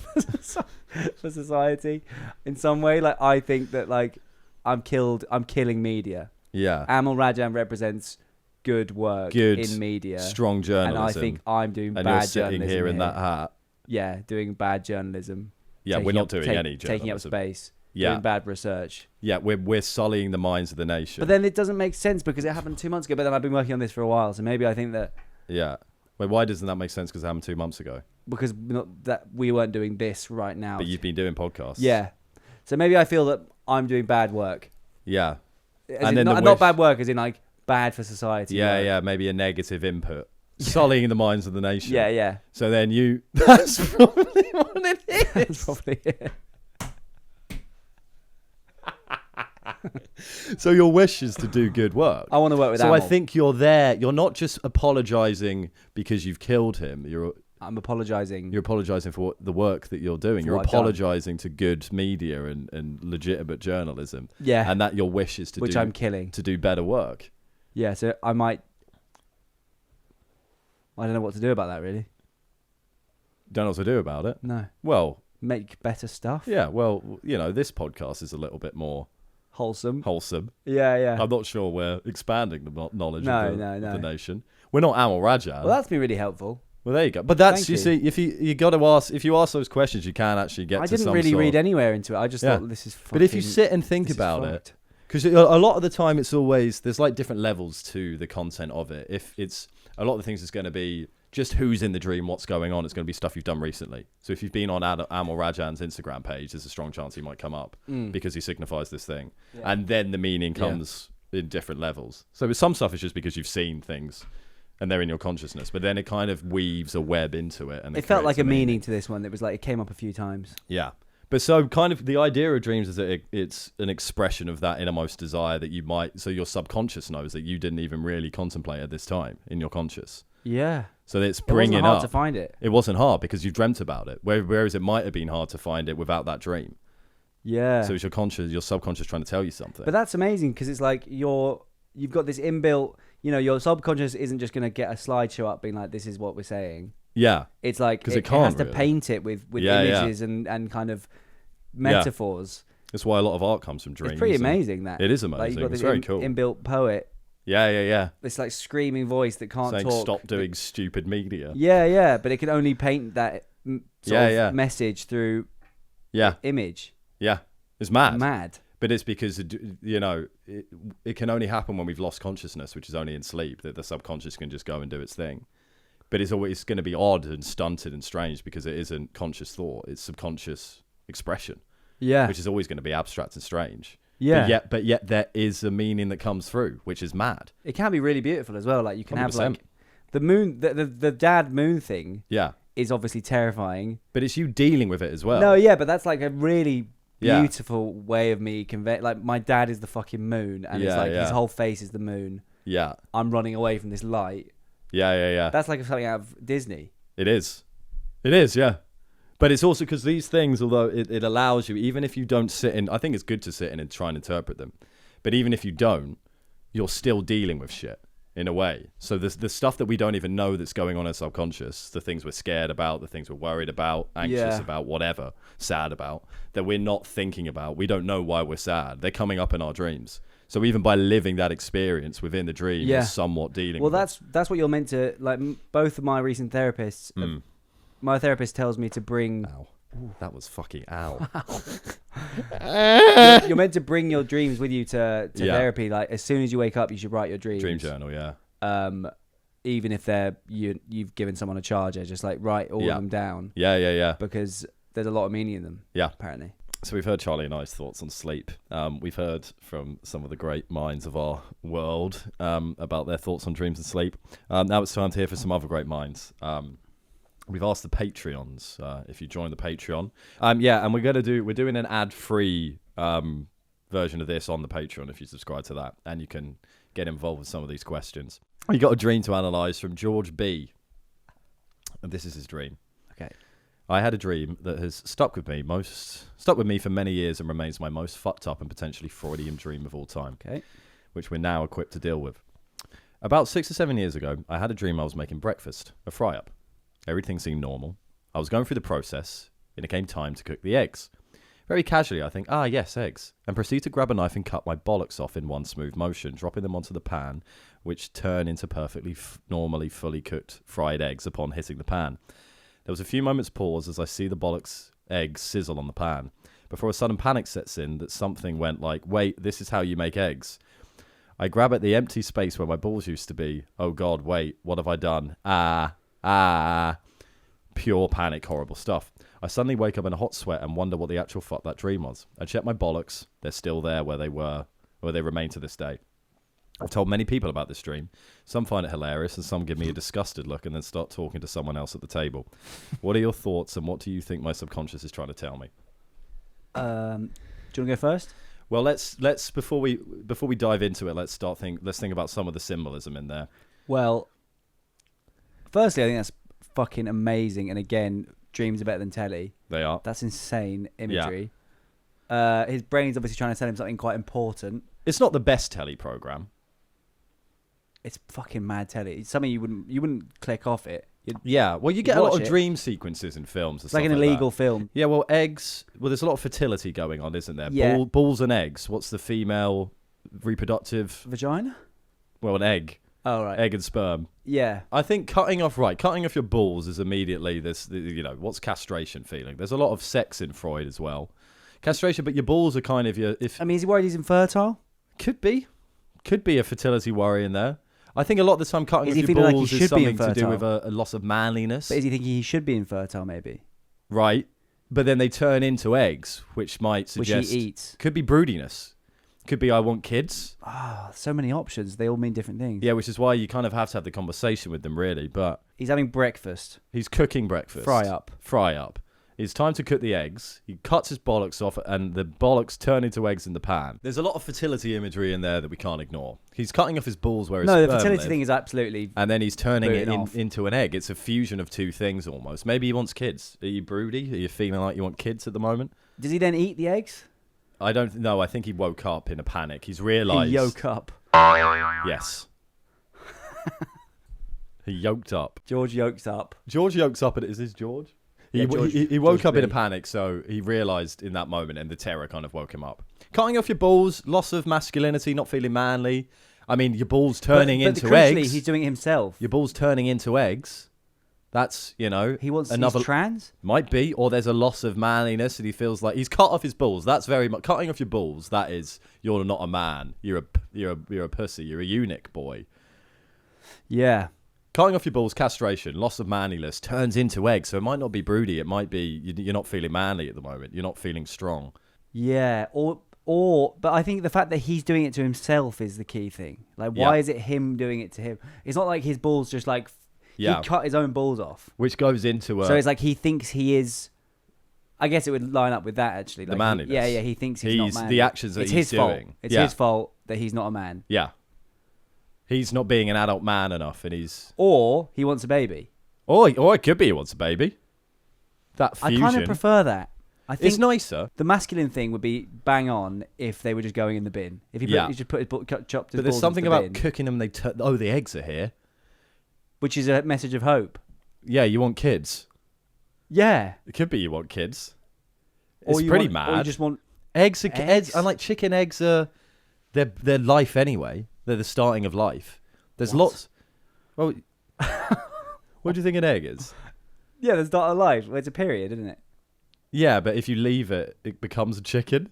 for society in some way. Like I think that like I'm killing media. Yeah. Amal Rajan represents good work in media, strong journalism, and I think I'm doing and bad you're sitting journalism here in that hat. Yeah, doing bad journalism. Yeah, we're not doing any taking up journalism. space, Yeah. doing bad research. Yeah, we're sullying the minds of the nation. But then it doesn't make sense because it happened 2 months ago. But then I've been working on this for a while, so maybe I think that Yeah. Wait, why doesn't that make sense? Because it happened 2 months ago. because that we weren't doing this right now. But you've been doing podcasts. Yeah. So maybe I feel that I'm doing bad work. Yeah. As And in, then the not wish- bad work, as in like bad for society. Yeah, work. yeah. Maybe a negative input. Sullying the minds of the nation. Yeah, yeah. So then you... That's probably what it is. That's probably it. So your wish is to do good work. I want to work with So Amel. I think you're there. You're not just apologising because you've killed him. I'm apologising. You're apologising for the work that you're doing. For You're what I've done. apologising to good media and legitimate journalism. Yeah. And that your wish is to which I'm killing. to do better work. Yeah, so I might... I don't know what to do about that, really. Don't know what to do about it. No. Well, Make better stuff. yeah. Well, this podcast is a little bit more Wholesome. wholesome. Yeah, yeah. I'm not sure we're expanding the knowledge No, of no, the no. nation. We're not Amal Rajan. Well, that's been really helpful. Well, there you go. But that's Thank you you. see, if you got to ask, if you ask those questions, you can actually get. I to didn't some really sort read of, anywhere into it. I just Yeah. thought this is fucking... But if you sit and think this is about it, fucked. because a lot of the time it's always there's like different levels to the content of it. If it's a lot of the things is going to be just who's in the dream, what's going on. It's going to be stuff you've done recently. So if you've been on Amal Rajan's Instagram page, there's a strong chance he might come up because he signifies this thing, Yeah. and then the meaning comes in different levels. So with some stuff, it's just because you've seen things. And they're in your consciousness, but then it kind of weaves a web into it, and It felt like creates a meaning to this one. It was like it came up a few times. Yeah, but so kind of the idea of dreams is that it's an expression of that innermost desire that you might. So your subconscious knows that you didn't even really contemplate at this time in your conscious. Yeah. So it's It bringing wasn't hard up. to find it. It wasn't hard because you've dreamt about it. Whereas it might have been hard to find it without that dream. Yeah. So it's your subconscious trying to tell you something. But that's amazing because it's like you've got this inbuilt, your subconscious isn't just going to get a slideshow up being like, this is what we're saying. Yeah, It's like 'Cause it it can't has to really. paint it with Yeah, yeah. images and kind of metaphors. that's why a lot of art comes from dreams. It's pretty and- amazing that. It is Like, amazing. you've got It's this very cool. inbuilt poet, Yeah. this like screaming voice that can't Saying talk. stop doing stupid media. Yeah, but it can only paint that sort of Yeah. message through Yeah. image. Yeah. It's mad. Mad. But it's because, it can only happen when we've lost consciousness, which is only in sleep, that the subconscious can just go and do its thing. But it's always going to be odd and stunted and strange because it isn't conscious thought. It's subconscious expression, Yeah. which is always going to be abstract and strange. Yeah. But yet there is a meaning that comes through, which is mad. It can be really beautiful as well. Like you can have 100%. like the moon, the dad moon thing Yeah. is obviously terrifying. But it's you dealing with it as well. No, yeah, but that's like a really Yeah. beautiful way of me convey. Like my dad is the fucking moon, and it's Yeah, like his yeah. whole face is the moon. Yeah. I'm running away from this light. Yeah. That's like something out of Disney. It is. It is, yeah. But it's also because these things, although it allows you, even if you don't sit in, I think it's good to sit in and try and interpret them. But even if you don't, you're still dealing with shit in a way. So the stuff that we don't even know that's going on in our subconscious, the things we're scared about, the things we're worried about, anxious Yeah. about, whatever, sad about, that we're not thinking about. We don't know why we're sad. They're coming up in our dreams. So even by living that experience within the dream, Yeah. you're somewhat dealing Well, with it. that's what you're meant to like. Both of my recent therapists, my therapist tells me to bring. Ow. That was fucking ow. You're meant to bring your dreams with you to Yeah. therapy. Like as soon as you wake up, you should write your dreams. Dream journal, yeah. Even if you've given someone a charger, just like write all Yeah. of them down Yeah. because there's a lot of meaning in them. Yeah. Apparently. So we've heard Charlie and I's thoughts on sleep. We've heard from some of the great minds of our world about their thoughts on dreams and sleep. Now it's time to hear from some other great minds. We've asked the Patreons if you join the Patreon. And we're doing an ad-free version of this on the Patreon if you subscribe to that, and you can get involved with some of these questions. You got a dream to analyse from George B. And this is his dream. Okay. I had a dream that has stuck with me for many years and remains my most fucked up and potentially Freudian dream of all time. Okay. Which we're now equipped to deal with. About 6 or 7 years ago, I had a dream I was making breakfast, a fry-up. Everything seemed normal. I was going through the process, and it came time to cook the eggs. Very casually, I think, yes, eggs, and proceed to grab a knife and cut my bollocks off in one smooth motion, dropping them onto the pan, which turn into perfectly normally fully cooked fried eggs upon hitting the pan. There was a few moments pause as I see the bollocks eggs sizzle on the pan before a sudden panic sets in that something went like, wait, this is how you make eggs. I grab at the empty space where my balls used to be. Oh God, wait, what have I done? Pure panic, horrible stuff. I suddenly wake up in a hot sweat and wonder what the actual fuck that dream was. I check my bollocks. They're still there where they were, where they remain to this day. I've told many people about this dream. Some find it hilarious and some give me a disgusted look and then start talking to someone else at the table. What are your thoughts and what do you think my subconscious is trying to tell me? Do you want to go first? Well, let's before we dive into it, let's think about some of the symbolism in there. Well, firstly, I think that's fucking amazing. And again, dreams are better than telly. They are. That's insane imagery. Yeah. His brain's obviously trying to tell him something quite important. It's not the best telly program. It's fucking mad telly. It's something you wouldn't click off it. Well, you get a lot of dream sequences in films. It's like an illegal film. Yeah, well, eggs. Well, there's a lot of fertility going on, isn't there? Yeah. Balls and eggs. What's the female reproductive? Vagina? Well, an egg. Oh, right. Egg and sperm. Yeah. I think cutting off your balls is immediately this. What's castration feeling? There's a lot of sex in Freud as well. Castration, but your balls are kind of your. I mean, is he worried he's infertile? Could be a fertility worry in there. I think a lot of the time cutting off your feeling balls like is something to do with a loss of manliness. But is he thinking he should be infertile, maybe? Right. But then they turn into eggs, which might suggest... Which he eats. Could be broodiness. Could be I want kids. So many options. They all mean different things. Yeah, which is why you kind of have to have the conversation with them, really. But he's having breakfast. He's cooking breakfast. Fry up. It's time to cook the eggs. He cuts his bollocks off and the bollocks turn into eggs in the pan. There's a lot of fertility imagery in there that we can't ignore. He's cutting off his balls where his No, the sperm fertility live, thing is absolutely... And then he's turning it off. into an egg. It's a fusion of two things almost. Maybe he wants kids. Are you broody? Are you feeling like you want kids at the moment? Does he then eat the eggs? I don't know. I think he woke up in a panic. He's realised... He woke up. Yes. He yoked up. George yokes up. George yokes up, and is this George? He woke George up B. in a panic, so he realised in that moment, and the terror kind of woke him up. Cutting off your balls, loss of masculinity, not feeling manly. I mean, your balls turning into crucially, eggs. He's doing it himself. Your balls turning into eggs. That's, He wants another he's trans? Might be, or there's a loss of manliness, and he feels like he's cut off his balls. That's very much cutting off your balls. That is, you're not a man. You're a pussy. You're a eunuch boy. Yeah. Cutting off your balls, castration, loss of manliness, turns into eggs. So it might not be broody. It might be you're not feeling manly at the moment. You're not feeling strong. Yeah. But I think the fact that he's doing it to himself is the key thing. Like, why is it him doing it to him? It's not like his balls just like... Yeah. He cut his own balls off. Which goes into... So it's like he thinks he is... I guess it would line up with that, actually. Like the manliness. He thinks he's not manly. The actions that it's he's his fault. doing. It's his fault that he's not a man. Yeah. He's not being an adult man enough, and he's... Or he wants a baby. Or it could be he wants a baby. That fusion. I kind of prefer that. I think it's nicer. The masculine thing would be bang on if they were just going in the bin. If he just put his chopped his balls. But there's something about bin, cooking them. The eggs are here. which is a message of hope. Yeah, you want kids. Yeah. It could be you want kids. It's pretty mad. Or you just want eggs. eggs. Unlike chicken eggs are they're life anyway. They're the starting of life. There's lots. Well, what do you think an egg is? Yeah, the start of life. Well, it's a period, isn't it? Yeah, but if you leave it, it becomes a chicken.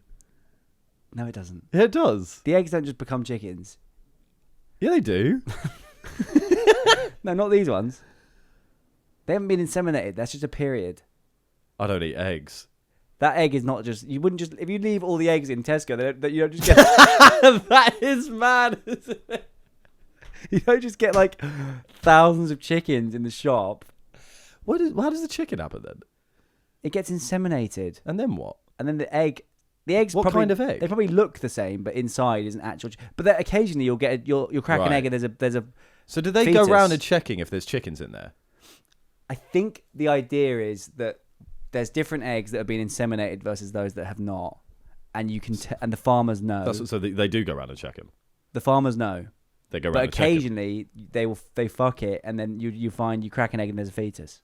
No, it doesn't. Yeah, it does. The eggs don't just become chickens. Yeah, they do. No, not these ones. They haven't been inseminated. That's just a period. I don't eat eggs. That egg is not just... You wouldn't just... If you leave all the eggs in Tesco, that you don't just get... That is mad, isn't it? You don't just get, like, thousands of chickens in the shop. How does the chicken happen then? It gets inseminated. And then what? And then the egg... The eggs What probably, kind of egg? They probably look the same, but inside isn't actual... But then occasionally you'll get... You'll crack an Right. egg and there's a... So do they fetus. go around and checking if there's chickens in there? I think the idea is that there's different eggs that have been inseminated versus those that have not, and you can and the farmers know. So they do go around and check them. The farmers know, They go around but and check 'em. occasionally they fuck it, and then you crack an egg and there's a fetus,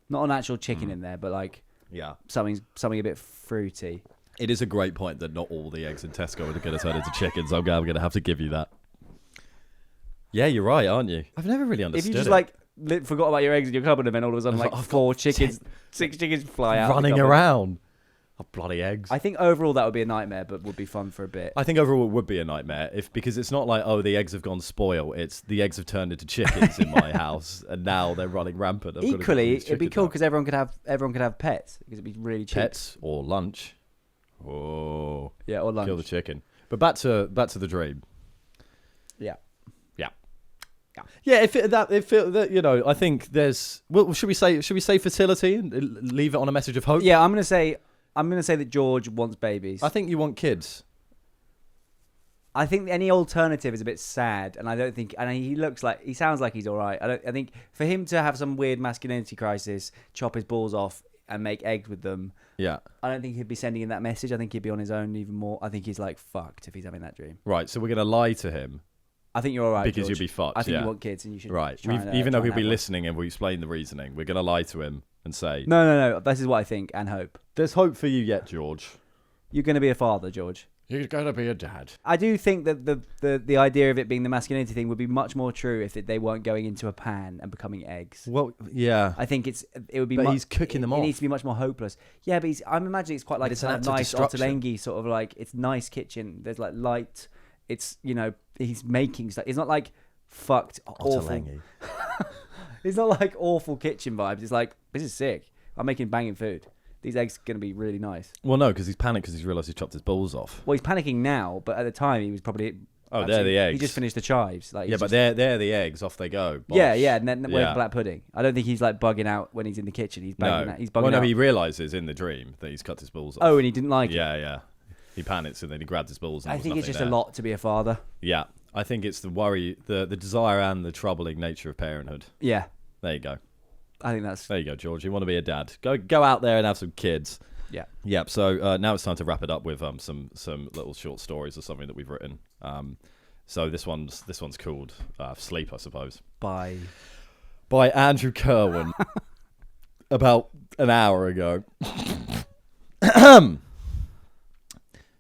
not an actual chicken in there, but like Yeah. something a bit fruity. It is a great point that not all the eggs in Tesco are going to turn into chickens. I'm going to have to give you that. Yeah, you're right, aren't you? I've never really understood If you just it. like forgot about your eggs in your cupboard, and then all of a sudden, like I've four got chickens, 6 chickens fly out. running the cupboard. around. Oh, bloody eggs. I think overall that would be a nightmare, but would be fun for a bit. I think overall it would be a nightmare because it's not like, oh, the eggs have gone spoil. It's the eggs have turned into chickens in my house, and now they're running rampant. I've got to get Equally, these it'd be chickens cool out. because everyone could have pets because it'd be really cheap. Pets or lunch. Oh, Yeah, or lunch. kill the chicken. But back to the dream. Yeah. Yeah, if that you know, I think there's. Well, should we say fertility and leave it on a message of hope? Yeah, I'm gonna say that George wants babies. I think you want kids. I think any alternative is a bit sad, and I don't think. And he sounds like he's all right. I think for him to have some weird masculinity crisis, chop his balls off, and make eggs with them. Yeah. I don't think he'd be sending in that message. I think he'd be on his own even more. I think he's like fucked if he's having that dream. Right. So we're gonna lie to him I think you're all right because George. you'll be fucked. I think yeah. you want kids, and you should. Right. try and, Even try though he'll and be have one. listening and we explain the reasoning, we're gonna lie to him and say, No. This is what I think and hope. "There's hope for you yet, George." You're going to be a father, George. You're going to be a dad. I do think that the idea of it being the masculinity thing would be much more true if they weren't going into a pan and becoming eggs. Well, yeah. I think it would be. But he's cooking them It off. needs to be much more hopeless. Yeah, but I'm imagining it's quite like it's a an act of nice destruction. Ottolenghi sort of like it's nice kitchen. There's like light. It's he's making stuff. It's not like fucked awful. Ottolenghi. It's not like awful kitchen vibes. It's like this is sick. I'm making banging food. These eggs are going to be really nice. Well, no, because he's panicked because he's realised he chopped his balls off. Well, he's panicking now, but at the time he was probably. Oh, they're the eggs. He just finished the chives. Like Yeah, but they're the eggs. Off they go. Yeah, Bosh. and then where's the black pudding? I don't think he's like bugging out when he's in the kitchen. He's bugging out. He's bugging well, no, out. he realises in the dream that he's cut his balls off. Oh, and he didn't like it. Yeah. He panics and then he grabs his balls. And I there was think it's nothing just there. a lot to be a father. Yeah, I think it's the worry, the desire, and the troubling nature of parenthood. Yeah, There you go. I think that's. There you go, George. You want to be a dad? Go out there and have some kids. Yeah. Yep. So now it's time to wrap it up with some little short stories or something that we've written. So this one's called Sleep, I suppose, By Andrew Kerwin. About an hour ago.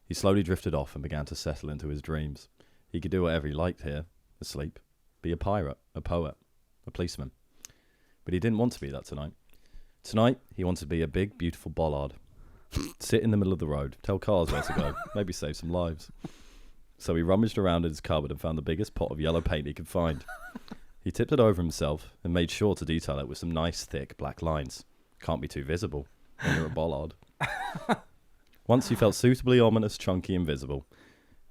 He slowly drifted off and began to settle into his dreams. He could do whatever he liked here, asleep, be a pirate, a poet, a policeman. But he didn't want to be that tonight. Tonight, he wanted to be a big, beautiful bollard. Sit in the middle of the road, tell cars where to go, maybe save some lives. So he rummaged around in his cupboard and found the biggest pot of yellow paint he could find. He tipped it over himself and made sure to detail it with some nice, thick black lines. Can't be too visible when you're a bollard. Once he felt suitably ominous, chunky, and visible,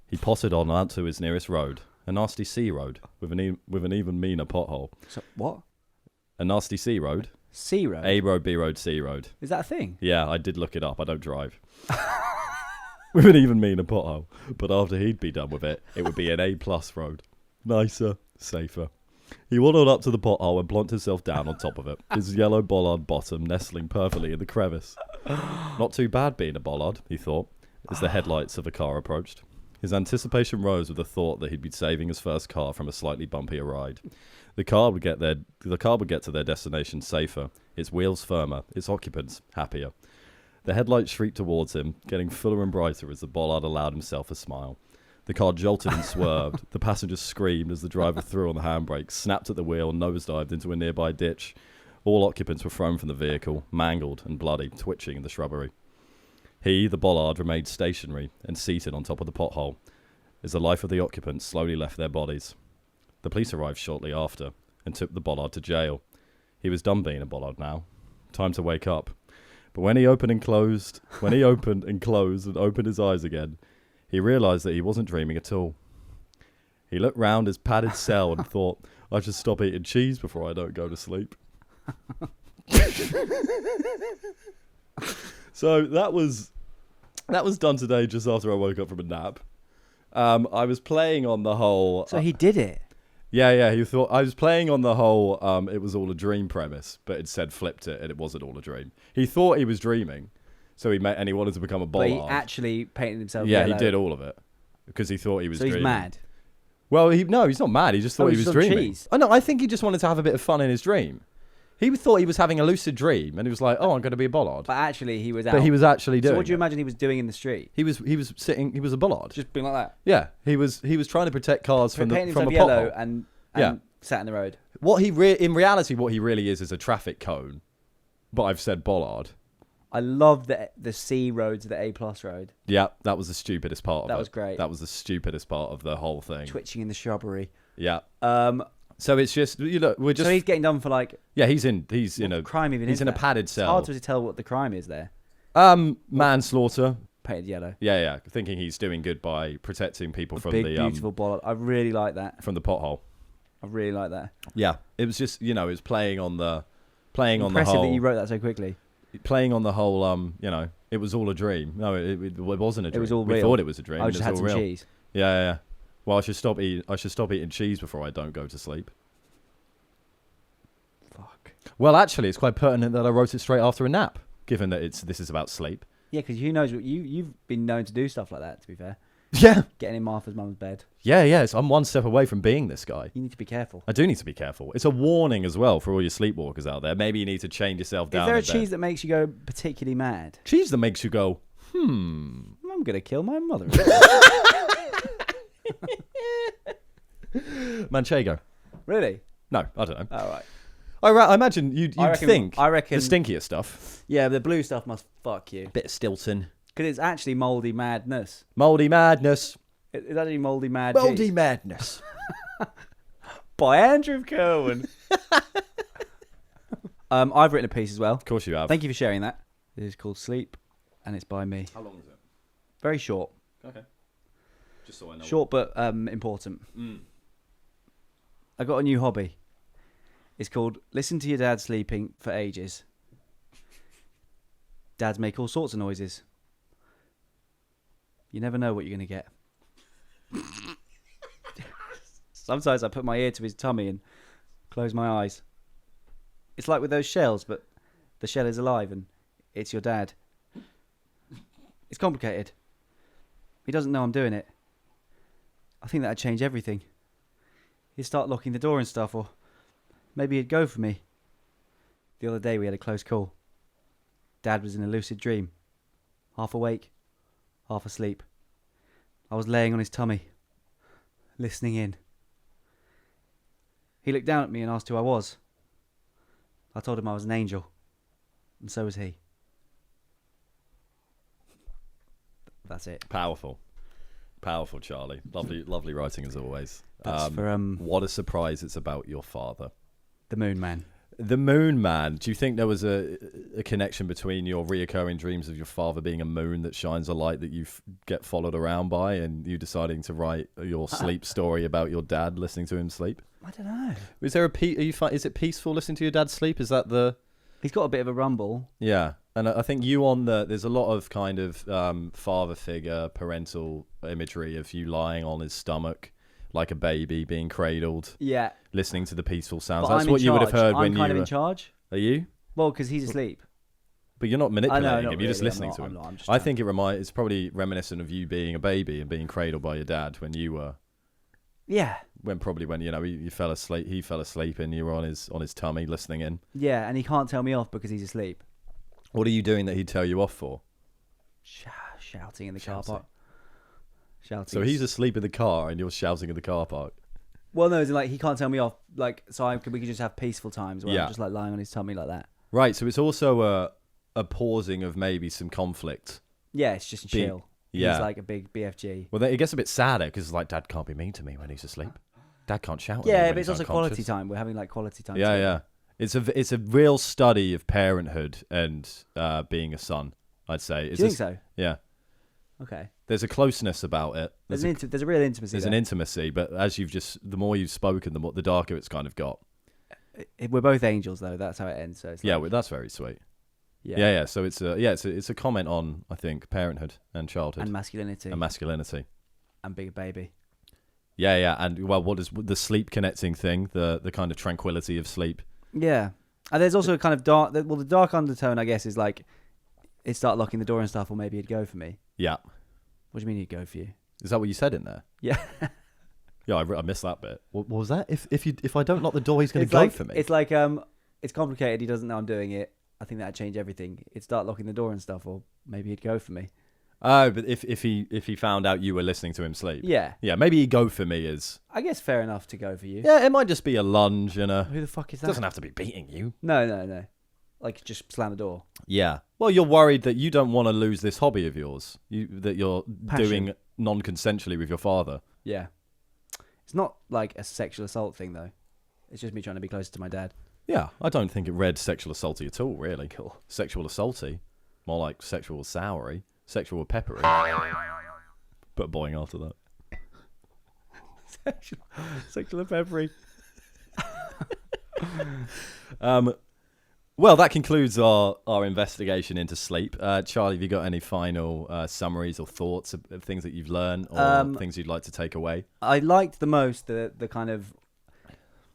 he potted on out to his nearest road, a nasty sea road with an even meaner pothole. so, what? A nasty sea road. C road. A road, B road, C road. Is that a thing? Yeah, I did look it up. I don't drive. With an even meaner pothole. But after he'd be done with it, it would be an A+ road. Nicer, safer. He waddled up to the pothole and plonked himself down on top of it, his yellow bollard bottom nestling perfectly in the crevice. Not too bad being a bollard, he thought, as the headlights of a car approached. His anticipation rose with the thought that he'd be saving his first car from a slightly bumpier ride. The car would get to their destination safer, its wheels firmer, its occupants happier. The headlights shrieked towards him, getting fuller and brighter as the bollard allowed himself a smile. The car jolted and swerved. The passengers screamed as the driver threw on the handbrake, snapped at the wheel, and nosedived into a nearby ditch. All occupants were thrown from the vehicle, mangled and bloody, twitching in the shrubbery. He, the bollard, remained stationary and seated on top of the pothole as the life of the occupants slowly left their bodies. The police arrived shortly after and took the bollard to jail. He was done being a bollard now. Time to wake up. But when he opened and closed and opened his eyes again, he realised that he wasn't dreaming at all. He looked round his padded cell and thought, I should stop eating cheese before I don't go to sleep. So that was done today just after I woke up from a nap. I was playing on the whole... So he did it. Yeah. He thought I was playing on the whole. It was all a dream premise, but it said flipped it, and it wasn't all a dream. He thought he was dreaming, so he wanted to become a bollard. But he actually painted himself Yeah, yellow. he did all of it because he thought he was. So he's dreaming. mad. Well, he's not mad. He just thought he he's was on dreaming. cheese. Oh no, I think he just wanted to have a bit of fun in his dream. He thought he was having a lucid dream, and he was like, "Oh, I'm going to be a bollard." But actually, he was out. But he was actually doing. So what do you it. imagine he was doing in the street? He was sitting. He was a bollard. Just being like that. Yeah, he was trying to protect cars from painting a himself yellow pothole. and Yeah. sat in the road. In reality, what he really is a traffic cone. But I've said bollard. I love the C road to the A+ road. Yeah, that was the stupidest part of it. That was great. That was the stupidest part of the whole thing. Twitching in the shrubbery. Yeah. So it's just we're just. So he's getting done for like. Yeah, he's in a crime even he's is in a that? padded It's cell. hard to tell what the crime is there. Manslaughter. Painted yellow. Yeah. Thinking he's doing good by protecting people from Big the beautiful bollard. I really like that. from the pothole. I really like that. Yeah, it was just it was playing on the Impressive whole that you wrote that so quickly. playing on the whole it was all a dream. No, it wasn't a dream. It was all we real. thought it was a dream. I and just it's had all some real. cheese. Yeah. Well, I should stop eating cheese before I don't go to sleep. Fuck. Well, actually, it's quite pertinent that I wrote it straight after a nap, given that this is about sleep. Yeah, because who knows what you've been known to do stuff like that. To be fair, Yeah. getting in Martha's mum's bed. Yeah. So I'm one step away from being this guy. You need to be careful. I do need to be careful. It's a warning as well for all your sleepwalkers out there. Maybe you need to change yourself down. Is there a bit. cheese that makes you go particularly mad? Cheese that makes you go, I'm gonna kill my mother. Manchego. Really? No, I don't know. All right. I imagine you'd think I reckon. the stinkier stuff. Yeah, the blue stuff must fuck you Bit of Stilton. because it's actually mouldy madness. Mouldy madness. It's actually mouldy mad. Mouldy cheese. madness. By Andrew Cohen. I've written a piece as well. Of course you have. Thank you for sharing that. It is called Sleep, and it's by me. How long is it? Very short. Okay. Just so I know. Short but important. Mm. I got a new hobby. It's called Listen to Your Dad Sleeping for Ages. Dads make all sorts of noises. You never know what you're going to get. Sometimes I put my ear to his tummy and close my eyes. It's like with those shells, but the shell is alive and it's your dad. It's complicated. He doesn't know I'm doing it. I think that'd change everything. He'd start locking the door and stuff, or maybe he'd go for me. The other day we had a close call. Dad was in a lucid dream. Half awake, half asleep. I was laying on his tummy, listening in. He looked down at me and asked who I was. I told him I was an angel, and so was he. That's it. Powerful, Charlie. Lovely writing as always. That's for What a surprise! It's about your father, the Moon Man. the Moon Man. Do you think there was a connection between your reoccurring dreams of your father being a moon that shines a light that you get followed around by, and you deciding to write your sleep story about your dad listening to him sleep? I don't know. Is there is it peaceful listening to your dad sleep? Is that the He's got a bit of a rumble. Yeah, and I think there's a lot of kind of father figure, parental imagery of you lying on his stomach like a baby being cradled, Yeah. listening to the peaceful sounds. But That's I'm what in you would have charge. heard when I'm you kind of were. in charge. Are you? Well, because he's asleep. But you're not I manipulating know, him. not You're just really. listening to him. I'm not. I'm just I trying- think it's probably reminiscent of you being a baby and being cradled by your dad when you were. Yeah. When you fell asleep, he fell asleep, and you were on his tummy listening in. Yeah, and he can't tell me off because he's asleep. What are you doing that he'd tell you off for? Shouting in the car Shouting. park. Shouting. So he's asleep in the car, and you're shouting in the car park. Well, no, it's like he can't tell me off. Like, so we could just have peaceful times where Yeah. I'm just like lying on his tummy like that. Right, so it's also a pausing of maybe some conflict. Yeah, it's just chill. Yeah. He's like a big BFG. Well, then it gets a bit sadder because it's like, Dad can't be mean to me when he's asleep. Dad can't shout at me Yeah, when but it's he's also quality unconscious. time. We're having like quality time. Yeah, together. yeah. It's a real study of parenthood and being a son, I'd say. Do you think so? Yeah. Okay. There's a closeness about it. There's a real intimacy. There's there. an intimacy, but as the more you've spoken, the darker it's kind of got. We're both angels, though. That's how it ends. So it's Yeah, like, well, that's very sweet. yeah. Yeah. So it's a comment on, I think, parenthood and childhood And masculinity and masculinity. and being a baby. Yeah, and well, what is the sleep connecting thing? The kind of tranquility of sleep. Yeah, and there's also a kind of dark. Well, the dark undertone, I guess, is like he'd start locking the door and stuff, or maybe he'd go for me. Yeah, What do you mean he'd go for you? is that what you said in there? Yeah, Yeah, I missed that bit. What was that? If I don't lock the door, he's going to it's go like for me. it's like it's complicated. He doesn't know I'm doing it. I think that'd change everything. He'd start locking the door and stuff, or maybe he'd go for me. Oh, but if he found out you were listening to him sleep. Yeah. Yeah, maybe he'd go for me as... I guess fair enough to go for you. Yeah, it might just be a lunge and a... Who the fuck is It that? doesn't have to be beating you. No. Like, just slam the door. Yeah. Well, you're worried that you don't want to lose this hobby of yours. That you're Passion. doing non-consensually with your father. Yeah. It's not like a sexual assault thing, though. It's just me trying to be closer to my dad. Yeah, I don't think it read sexual assaulty at all, really. Cool. Sexual assaulty. More like sexual soury. Sexual peppery. But boing after that. Sexual peppery. Well, that concludes our investigation into sleep. Charlie, have you got any final summaries or thoughts of things that you've learned or things you'd like to take away? I liked the most the kind of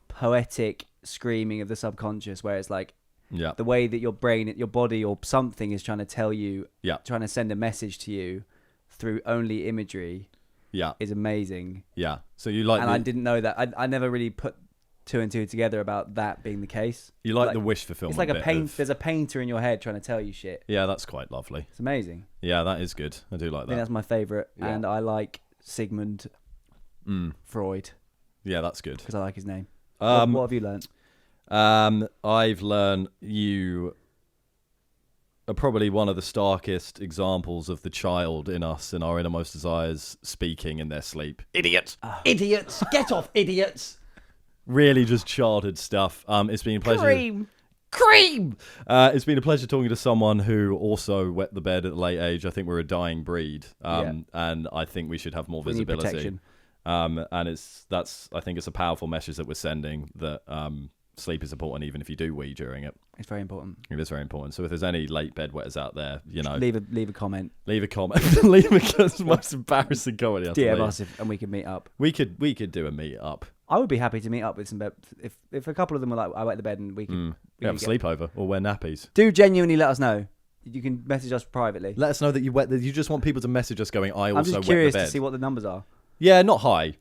poetic screaming of the subconscious, where it's like Yeah. the way that your brain, your body, or something is trying to tell you, Yeah. trying to send a message to you through only imagery Yeah. is amazing. Yeah. So you like And I didn't know that. I never really put two and two together about that being the case. you like the wish fulfillment. It's like a bit paint. of- There's a painter in your head trying to tell you shit. Yeah, that's quite lovely. It's amazing. Yeah, that is good. I do like I think that. that's my favourite, Yeah. and I like Sigmund Freud Yeah, that's good. because I like his name. Um, what have you learnt? I've learned you are probably one of the starkest examples of the child in us and our innermost desires speaking in their sleep. Idiot. Idiots! Get off, idiots! Really just childhood stuff. It's been a pleasure. Cream! It's been a pleasure talking to someone who also wet the bed at a late age. I think we're a dying breed, and I think we should have more We need visibility. protection. And I think it's a powerful message that we're sending that sleep is important, even if you do wee during it. It's very important. It is very important. So if there's any late bedwetters out there, Leave a comment. leave a comment. Leave the most embarrassing comment. You have to DM leave. us and we can meet up. We could do a meet up. I would be happy to meet up with some if a couple of them were like, I wet the bed and we could We have a sleepover or wear nappies. Do genuinely let us know. You can message us privately. Let us know that you wet. You just want people to message us going, I I'm also just wet curious the bed. to see what the numbers are. Yeah, not high,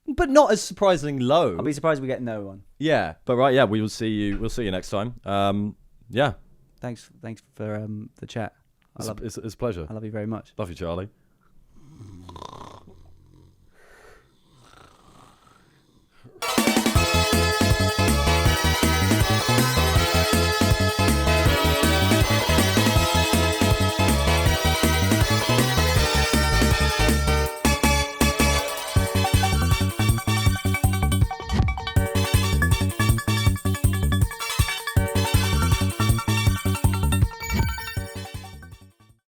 but not as surprisingly low. I'll be surprised if we get no one. Yeah, but right, yeah, we will see you. We'll see you next time. Yeah, Thanks for the chat. it's a pleasure. I love you very much. Love you, Charlie.